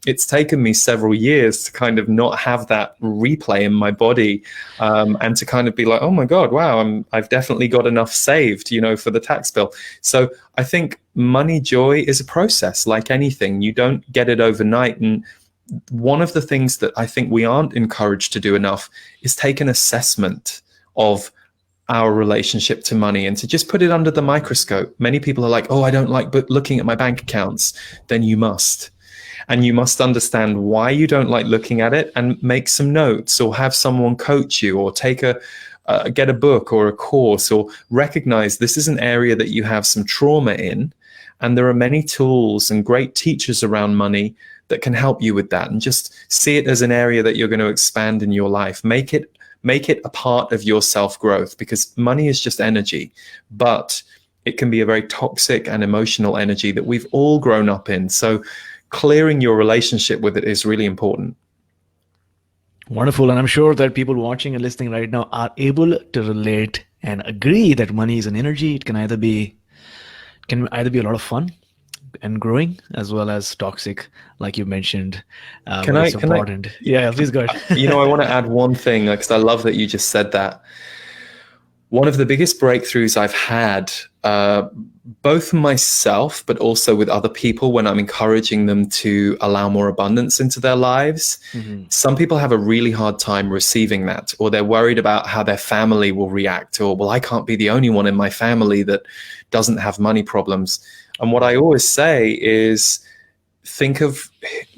Speaker 2: It's taken me several years to kind of not have that replay in my body, and to kind of be like, oh my God, wow, I've definitely got enough saved, you know, for the tax bill. So I think money joy is a process like anything. You don't get it overnight. And one of the things that I think we aren't encouraged to do enough is take an assessment of our relationship to money and to just put it under the microscope. Many people are like, oh, I don't like looking at my bank accounts. Then you must. And you must understand why you don't like looking at it and make some notes or have someone coach you or get a book or a course, or recognize this is an area that you have some trauma in. And there are many tools and great teachers around money that can help you with that, and just see it as an area that you're going to expand in your life. Make it make it a part of your self-growth, because money is just energy, but it can be a very toxic and emotional energy that we've all grown up in. So clearing your relationship with it is really important.
Speaker 1: Wonderful. And I'm sure that people watching and listening right now are able to relate and agree that money is an energy. It can either be a lot of fun and growing, as well as toxic, like you mentioned. It's important. Yeah, please go ahead.
Speaker 2: I want to add one thing, because I love that you just said that. One of the biggest breakthroughs I've had, both myself, but also with other people, when I'm encouraging them to allow more abundance into their lives. Mm-hmm. Some people have a really hard time receiving that, or they're worried about how their family will react, or, well, I can't be the only one in my family that doesn't have money problems. And what I always say is, think of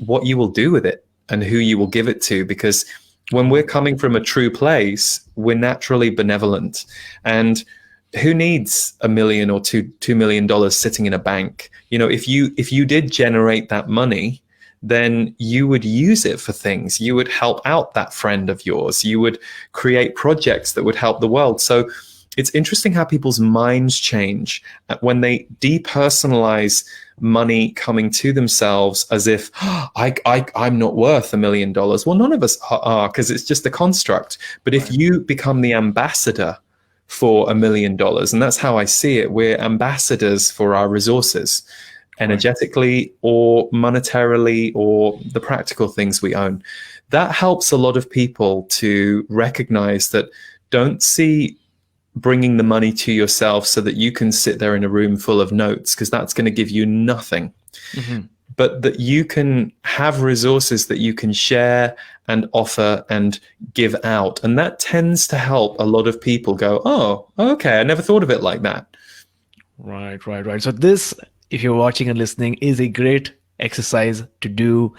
Speaker 2: what you will do with it and who you will give it to, because when we're coming from a true place, we're naturally benevolent. And who needs $1 million or $2 million sitting in a bank? If you did generate that money, then you would use it for things. You would help out that friend of yours. You would create projects that would help the world. So it's interesting how people's minds change when they depersonalize money coming to themselves as if, I'm not worth $1 million. Well, none of us are, because it's just a construct. But if you become the ambassador for $1 million, and that's how I see it, we're ambassadors for our resources, energetically or monetarily, or the practical things we own. That helps a lot of people to recognize that. Don't see bringing the money to yourself so that you can sit there in a room full of notes, because that's going to give you nothing. Mm-hmm. But that you can have resources that you can share and offer and give out. And that tends to help a lot of people go, oh, okay, I never thought of it like that.
Speaker 1: Right. So this, if you're watching and listening, is a great exercise to do.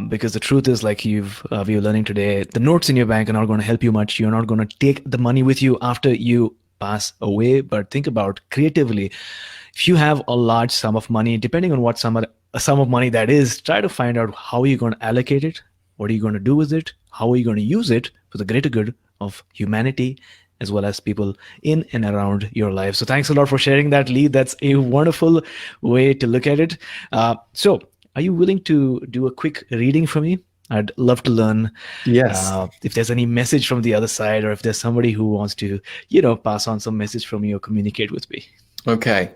Speaker 1: Because the truth is, like we're learning today, the notes in your bank are not going to help you much. You're not going to take the money with you after you pass away. But think about creatively. If you have a large sum of money, depending on what sum of money that is, try to find out how you're going to allocate it. What are you going to do with it? How are you going to use it for the greater good of humanity, as well as people in and around your life? So thanks a lot for sharing that, Lee. That's a wonderful way to look at it. So are you willing to do a quick reading for me? I'd love to learn.
Speaker 2: Yes.
Speaker 1: If there's any message from the other side, or if there's somebody who wants to, pass on some message from you or communicate with me.
Speaker 2: Okay.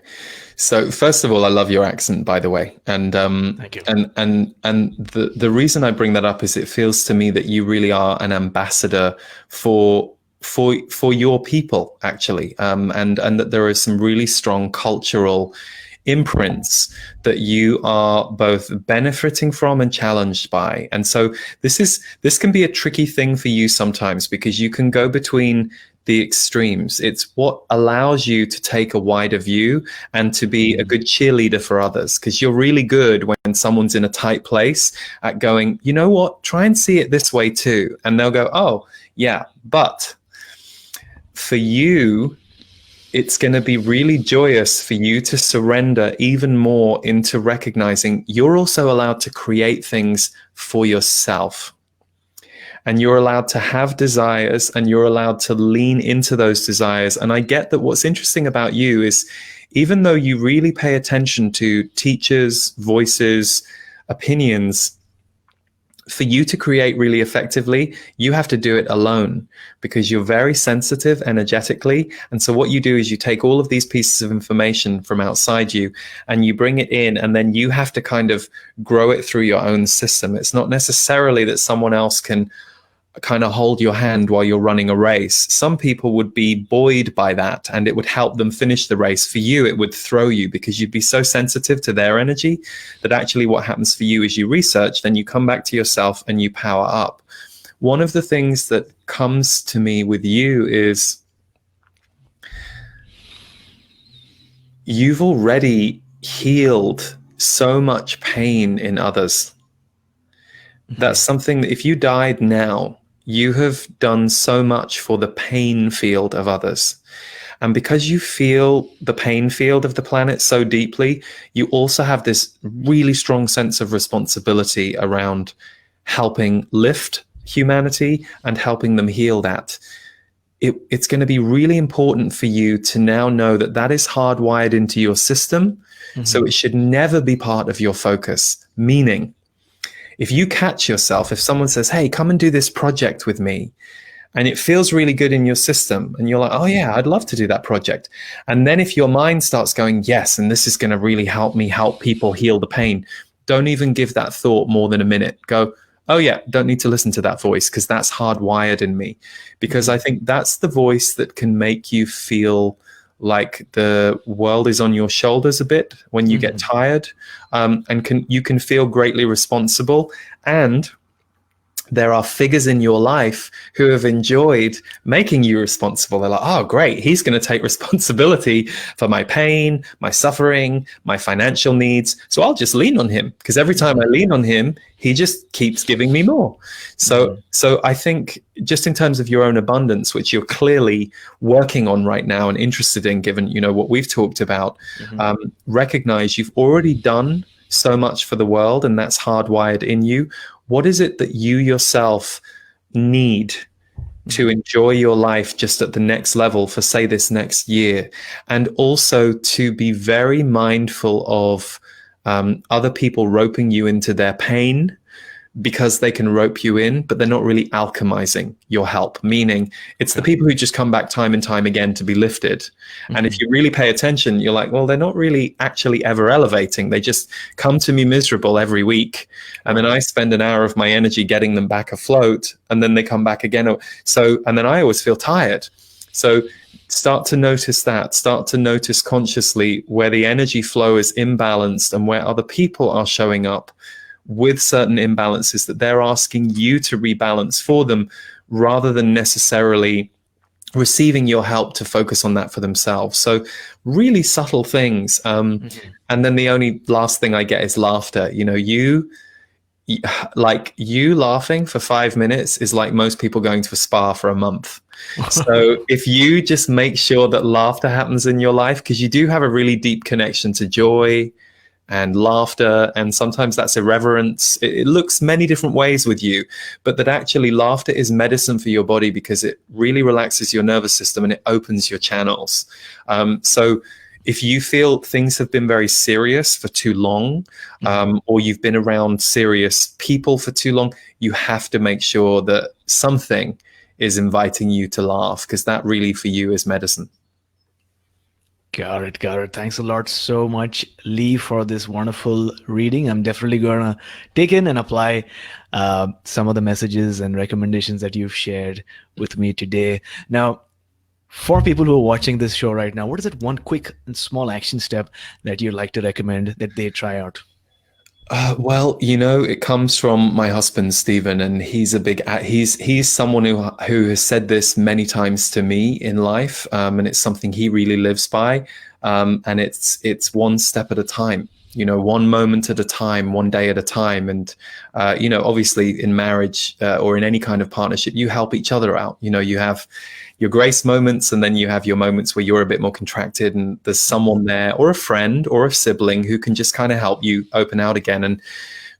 Speaker 2: So first of all, I love your accent, by the way. And
Speaker 1: thank you.
Speaker 2: And the reason I bring that up is it feels to me that you really are an ambassador for your people, actually. And that there are some really strong cultural imprints that you are both benefiting from and challenged by. And so this can be a tricky thing for you sometimes, because you can go between the extremes. It's what allows you to take a wider view and to be a good cheerleader for others, because you're really good when someone's in a tight place at going, you know what, try and see it this way too. And they'll go, oh yeah, but for you, it's going to be really joyous for you to surrender even more into recognizing you're also allowed to create things for yourself. And you're allowed to have desires, and you're allowed to lean into those desires. And I get that what's interesting about you is, even though you really pay attention to teachers, voices, opinions, for you to create really effectively, you have to do it alone, because you're very sensitive energetically. And so what you do is you take all of these pieces of information from outside you and you bring it in, and then you have to kind of grow it through your own system. It's not necessarily that someone else can kind of hold your hand while you're running a race. Some people would be buoyed by that and it would help them finish the race. For you, it would throw you, because you'd be so sensitive to their energy that actually what happens for you is you research, then you come back to yourself and you power up. One of the things that comes to me with you is you've already healed so much pain in others. That's something that if you died now, you have done so much for the pain field of others. And because you feel the pain field of the planet so deeply, you also have this really strong sense of responsibility around helping lift humanity and helping them heal that. It's going to be really important for you to now know that that is hardwired into your system. So it should never be part of your focus. Meaning, if you catch yourself, if someone says, hey, come and do this project with me, and it feels really good in your system, and you're like, oh yeah, I'd love to do that project. And then if your mind starts going, yes, and this is going to really help me help people heal the pain, don't even give that thought more than a minute. Go, oh yeah, don't need to listen to that voice because that's hardwired in me. Because I think that's the voice that can make you feel like the world is on your shoulders a bit when you get tired, and you can feel greatly responsible. And there are figures in your life who have enjoyed making you responsible. They're like, oh, great, he's going to take responsibility for my pain, my suffering, my financial needs. So I'll just lean on him, because every time I lean on him, he just keeps giving me more. So I think just in terms of your own abundance, which you're clearly working on right now and interested in, given, you know, what we've talked about, recognize you've already done so much for the world, and that's hardwired in you. What is it that you yourself need to enjoy your life just at the next level for, say, this next year? And also to be very mindful of other people roping you into their pain, because they can rope you in, but they're not really alchemizing your help. Meaning it's the people who just come back time and time again to be lifted. And if you really pay attention, you're like, well, they're not really actually ever elevating. They just come to me miserable every week. And then I spend an hour of my energy getting them back afloat, and then they come back again. So, and then I always feel tired. So start to notice that. Start to notice consciously where the energy flow is imbalanced and where other people are showing up with certain imbalances that they're asking you to rebalance for them, rather than necessarily receiving your help to focus on that for themselves. So really subtle things. And then the only last thing I get is laughter. You know, you laughing for 5 minutes is like most people going to a spa for a month. So if you just make sure that laughter happens in your life, because you do have a really deep connection to joy and laughter, and sometimes that's irreverence. It looks many different ways with you, but that actually laughter is medicine for your body, because it really relaxes your nervous system and it opens your channels. So if you feel things have been very serious for too long, or you've been around serious people for too long, you have to make sure that something is inviting you to laugh, because that really for you is medicine.
Speaker 1: Got it. Thanks a lot so much, Lee, for this wonderful reading. I'm definitely going to take in and apply some of the messages and recommendations that you've shared with me today. Now, for people who are watching this show right now, what is that one quick and small action step that you'd like to recommend that they try out?
Speaker 2: Well, you know, it comes from my husband, Stephen, and he's he's someone who has said this many times to me in life, and it's something he really lives by, and it's one step at a time. You know, one moment at a time, one day at a time. And, you know, obviously in marriage or in any kind of partnership, you help each other out. You know, you have your grace moments, and then you have your moments where you're a bit more contracted, and there's someone there, or a friend or a sibling, who can just kind of help you open out again. And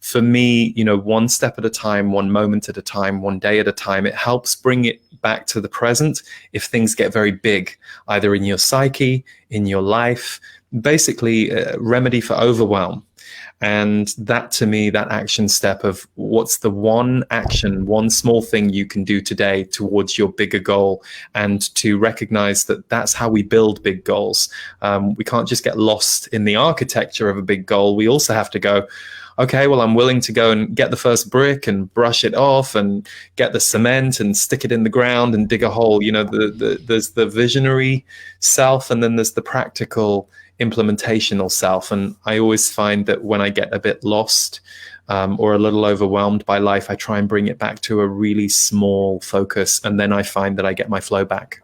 Speaker 2: for me, you know, one step at a time, one moment at a time, one day at a time, it helps bring it back to the present if things get very big, either in your psyche, in your life, basically a remedy for overwhelm. And that, to me, that action step of what's the one action, one small thing you can do today towards your bigger goal, and to recognize that that's how we build big goals. We can't just get lost in the architecture of a big goal. We also have to go, okay, well, I'm willing to go and get the first brick and brush it off and get the cement and stick it in the ground and dig a hole. You know, there's the visionary self, and then there's the practical implementational self. And I always find that when I get a bit lost or a little overwhelmed by life, I try and bring it back to a really small focus, and then I find that I get my flow back.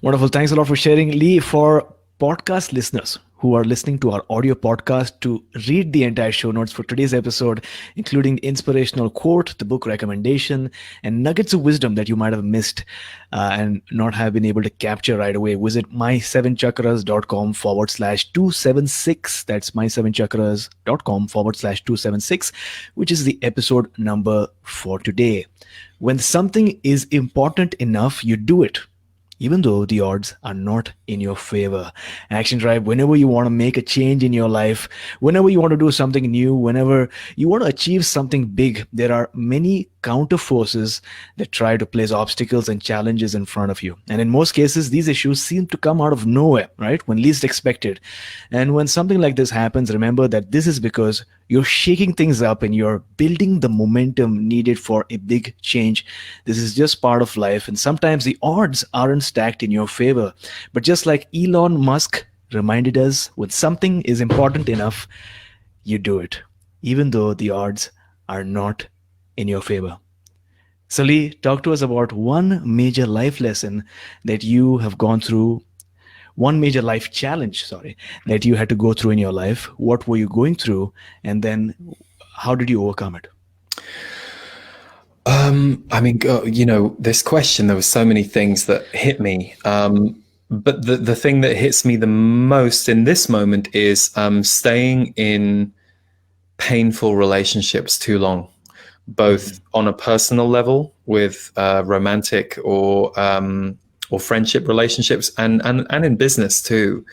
Speaker 1: Wonderful. Thanks a lot for sharing, Lee. For podcast listeners who are listening to our audio podcast to read the entire show notes for today's episode, including the inspirational quote, the book recommendation, and nuggets of wisdom that you might have missed and not have been able to capture right away. Visit mysevenchakras.com/276. That's mysevenchakras.com/276, which is the episode number for today. When something is important enough, you do it even though the odds are not in your favor. Action Tribe, whenever you want to make a change in your life, whenever you want to do something new, whenever you want to achieve something big, there are many counter forces that try to place obstacles and challenges in front of you. And in most cases, these issues seem to come out of nowhere, right? When least expected. And when something like this happens, remember that this is because you're shaking things up and you're building the momentum needed for a big change. This is just part of life. And sometimes the odds aren't stacked in your favor. But just like Elon Musk reminded us, when something is important enough, you do it, even though the odds are not in your favor. So, Lee, talk to us about one major life lesson that you have gone through, one major life challenge, sorry, that you had to go through in your life. What were you going through? And then how did you overcome it?
Speaker 2: This question, there were so many things that hit me. But the thing that hits me the most in this moment is staying in painful relationships too long, both on a personal level with romantic or friendship relationships, and in business too,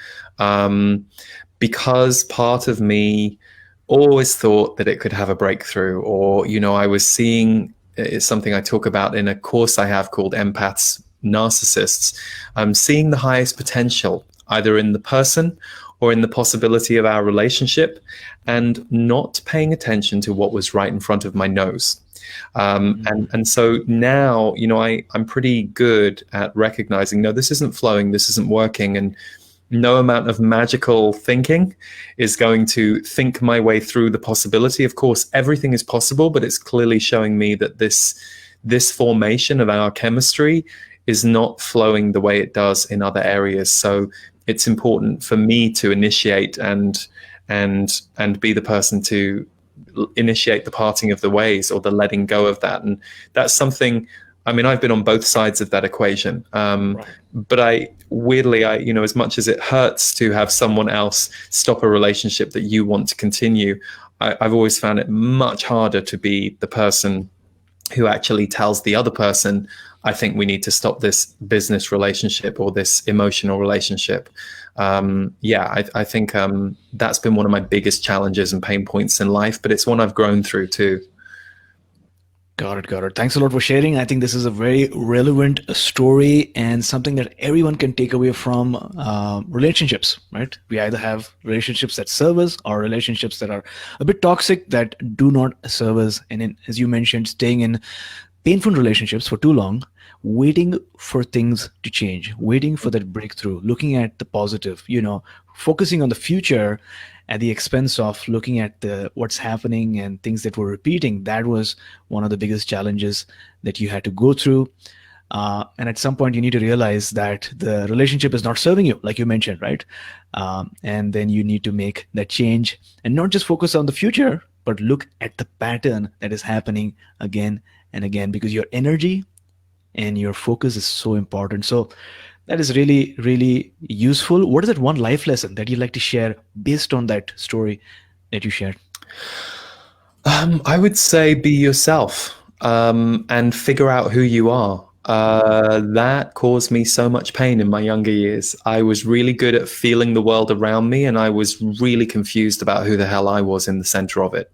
Speaker 2: because part of me always thought that it could have a breakthrough, or I was seeing, it's something I talk about in a course I have called Empaths, Narcissists. Seeing the highest potential either in the person or in the possibility of our relationship, and not paying attention to what was right in front of my nose. And so now, I'm pretty good at recognizing, no, this isn't flowing, this isn't working, and no amount of magical thinking is going to think my way through the possibility. Of course, everything is possible, but it's clearly showing me that this formation of our chemistry is not flowing the way it does in other areas. So it's important for me to initiate and be the person to initiate the parting of the ways, or the letting go of that. And that's something, I've been on both sides of that equation. Right. But weirdly, as much as it hurts to have someone else stop a relationship that you want to continue, I've always found it much harder to be the person who actually tells the other person, I think we need to stop this business relationship or this emotional relationship. I think that's been one of my biggest challenges and pain points in life, but it's one I've grown through too.
Speaker 1: Got it. Thanks a lot for sharing. I think this is a very relevant story and something that everyone can take away from relationships, right? We either have relationships that serve us or relationships that are a bit toxic that do not serve us. And as you mentioned, staying in painful relationships for too long, waiting for things to change, waiting for that breakthrough, looking at the positive, focusing on the future at the expense of looking at what's happening and things that were repeating. That was one of the biggest challenges that you had to go through. And at some point, you need to realize that the relationship is not serving you, like you mentioned, right? And then you need to make that change and not just focus on the future, but look at the pattern that is happening again and again, because your energy and your focus is so important. So that is really, really useful. What is that one life lesson that you'd like to share based on that story that you shared?
Speaker 2: I would say be yourself, and figure out who you are. That caused me so much pain in my younger years. I was really good at feeling the world around me, and I was really confused about who the hell I was in the center of it.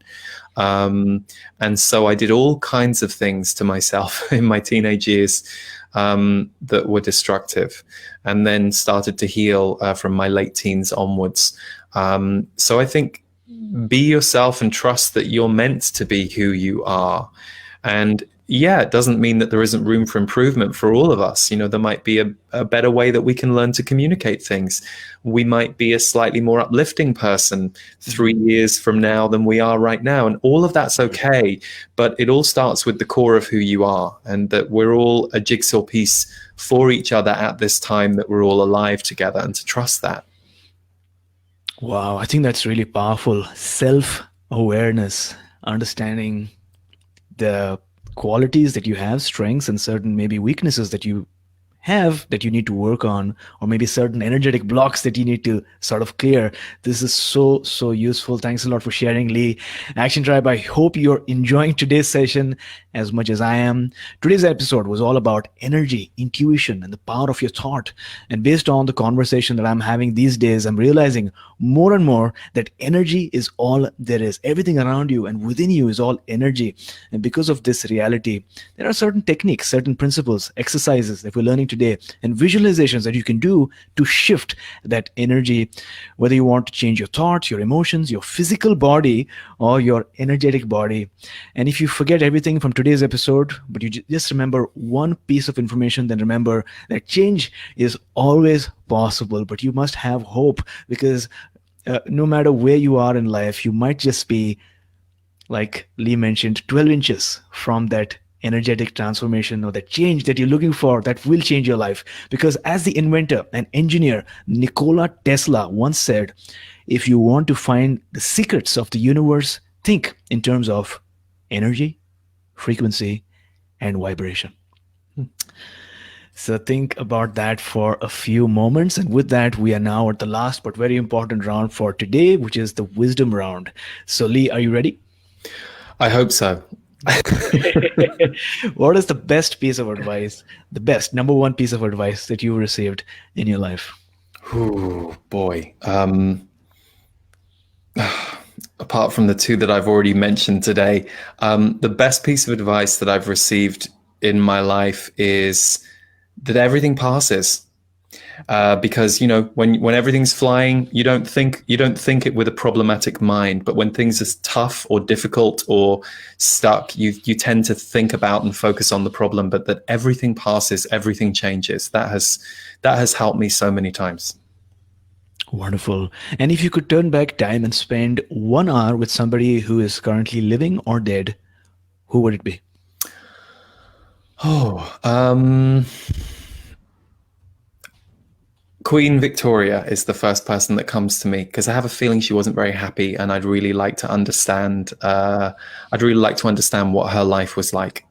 Speaker 2: And so I did all kinds of things to myself in my teenage years that were destructive, and then started to heal from my late teens onwards. So I think be yourself and trust that you're meant to be who you are. And yeah, it doesn't mean that there isn't room for improvement for all of us. There might be a better way that we can learn to communicate things. We might be a slightly more uplifting person 3 years from now than we are right now. And all of that's okay. But it all starts with the core of who you are, and that we're all a jigsaw piece for each other at this time, that we're all alive together, and to trust that.
Speaker 1: Wow, I think that's really powerful. Self awareness, understanding the qualities that you have, strengths, and certain maybe weaknesses that you have that you need to work on, or maybe certain energetic blocks that you need to sort of clear. This is so useful. Thanks a lot for sharing, Lee. Action Tribe, I hope you're enjoying today's session as much as I am. Today's episode was all about energy, intuition, and the power of your thought. And based on the conversation that I'm having these days, I'm realizing more and more that energy is all there is. Everything around you and within you is all energy. And because of this reality, there are certain techniques, certain principles, exercises that we're learning today, and visualizations that you can do to shift that energy, whether you want to change your thoughts, your emotions, your physical body, or your energetic body. And if you forget everything from today's episode, but you just remember one piece of information, then remember that change is always possible, but you must have hope, because no matter where you are in life, you might just be, like Lee mentioned, 12 inches from that energetic transformation or that change that you're looking for that will change your life. Because, as the inventor and engineer Nikola Tesla once said, if you want to find the secrets of the universe, think in terms of energy, frequency, and vibration. So think about that for a few moments. And with that, we are now at the last but very important round for today, which is the wisdom round. So, Lee, are you ready?
Speaker 2: I hope so.
Speaker 1: What is the best piece of advice, the best number one piece of advice that you received in your life?
Speaker 2: Ooh, boy. Apart from the two that I've already mentioned today, the best piece of advice that I've received in my life is that everything passes. Because when everything's flying, you don't think it with a problematic mind. But when things are tough or difficult or stuck, you tend to think about and focus on the problem. But that everything passes, everything changes. That has helped me so many times.
Speaker 1: Wonderful. And if you could turn back time and spend 1 hour with somebody who is currently living or dead, who would it be?
Speaker 2: Queen Victoria is the first person that comes to me, because I have a feeling she wasn't very happy, and I'd really like to understand. What her life was like.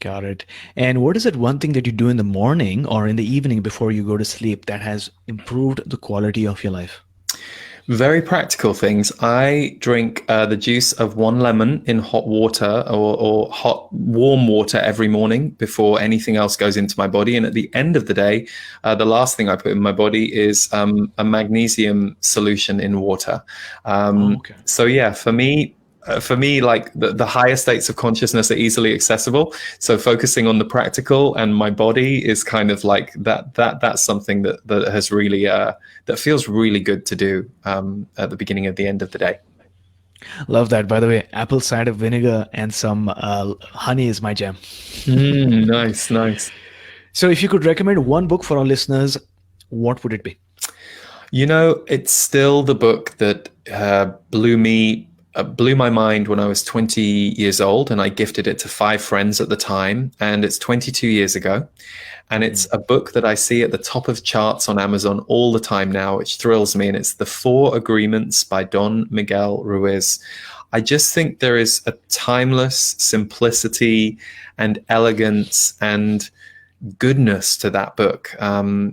Speaker 1: Got it. And what is that one thing that you do in the morning or in the evening before you go to sleep that has improved the quality of your life?
Speaker 2: Very practical things. I drink the juice of one lemon in hot water or hot warm water every morning before anything else goes into my body. And at the end of the day, the last thing I put in my body is a magnesium solution in water.
Speaker 1: Okay.
Speaker 2: So yeah, for me, like the higher states of consciousness are easily accessible. So focusing on the practical and my body is kind of like that's something that has really that feels really good to do at the beginning of the end of the day.
Speaker 1: Love that. By the way, apple cider vinegar and some honey is my jam.
Speaker 2: Nice, nice.
Speaker 1: So, if you could recommend one book for our listeners, what would it be?
Speaker 2: It's still the book that blew my mind when I was 20 years old, and I gifted it to 5 friends at the time, and it's 22 years ago. And it's a book that I see at the top of charts on Amazon all the time now, which thrills me. And it's The 4 Agreements by Don Miguel Ruiz. I just think there is a timeless simplicity and elegance and goodness to that book.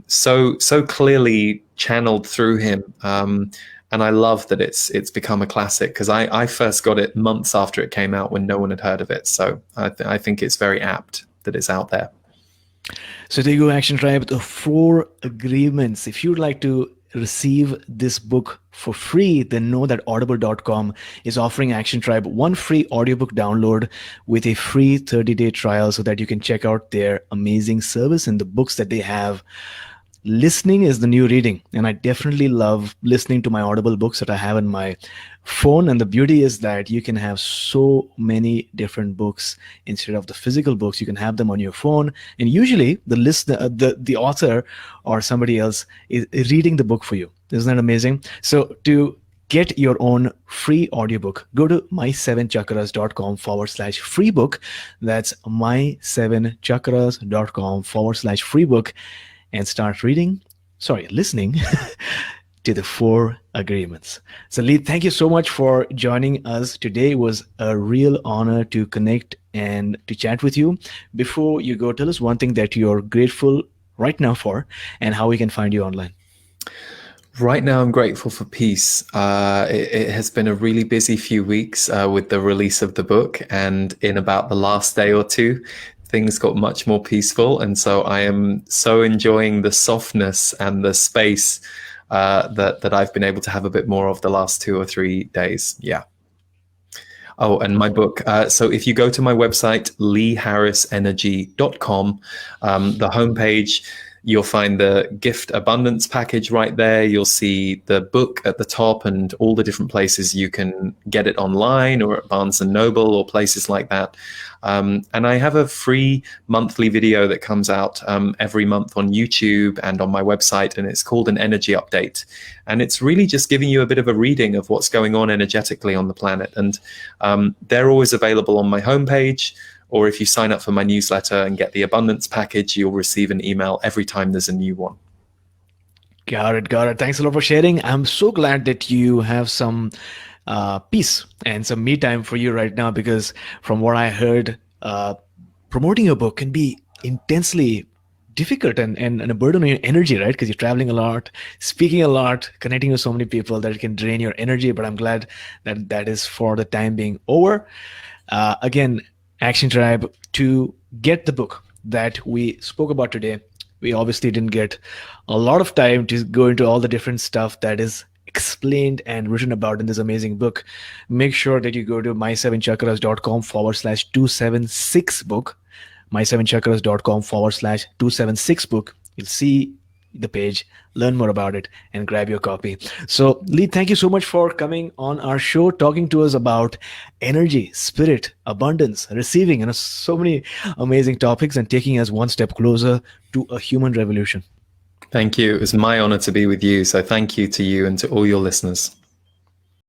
Speaker 2: So clearly channeled through him. And I love that it's become a classic, because I first got it months after it came out when no one had heard of it. So I think it's very apt that it's out there.
Speaker 1: So there you go, Action Tribe, the 4 agreements. If you'd like to receive this book for free, then know that audible.com is offering Action Tribe one free audiobook download with a free 30-day trial so that you can check out their amazing service and the books that they have. Listening is the new reading, and I definitely love listening to my Audible books that I have in my phone. And the beauty is that you can have so many different books instead of the physical books. You can have them on your phone, and usually the listener, the author or somebody else is reading the book for you. Isn't that amazing? So to get your own free audiobook, go to mysevenchakras.com/free book. That's mysevenchakras.com/free book. And start listening to the four agreements. So, Lee, thank you so much for joining us today. It was a real honor to connect and to chat with you. Before you go, tell us one thing that you're grateful right now for and how we can find you online.
Speaker 2: Right now, I'm grateful for peace. It has been a really busy few weeks with the release of the book, and in about the last day or two, things got much more peaceful. And so I am so enjoying the softness and the space that I've been able to have a bit more of the last 2 or 3 days. Yeah. Oh, and my book. So if you go to my website, leeharrisenergy.com, the homepage, you'll find the gift abundance package right there. You'll see the book at the top and all the different places you can get it online or at Barnes and Noble or places like that. And I have a free monthly video that comes out every month on YouTube and on my website, and it's called an energy update. And it's really just giving you a bit of a reading of what's going on energetically on the planet. And they're always available on my homepage. Or if you sign up for my newsletter and get the abundance package, you'll receive an email every time there's a new one.
Speaker 1: Got it. Got it. Thanks a lot for sharing. I'm so glad that you have some peace and some me time for you right now, because from what I heard, promoting your book can be intensely difficult and a burden on your energy, right? Because you're traveling a lot, speaking a lot, connecting with so many people that it can drain your energy. But I'm glad that that is for the time being over. Again, Action Tribe, to get the book that we spoke about today, we obviously didn't get a lot of time to go into all the different stuff that is explained and written about in this amazing book. Make sure that you go to mysevenchakras.com/276 book, mysevenchakras.com/276 book. You'll see the page, learn more about it, and grab your copy. So, Lee, thank you so much for coming on our show, talking to us about energy, spirit, abundance, receiving, and so many amazing topics, and taking us one step closer to a human revolution.
Speaker 2: Thank you. It was my honor to be with you. So thank you to you and to all your listeners.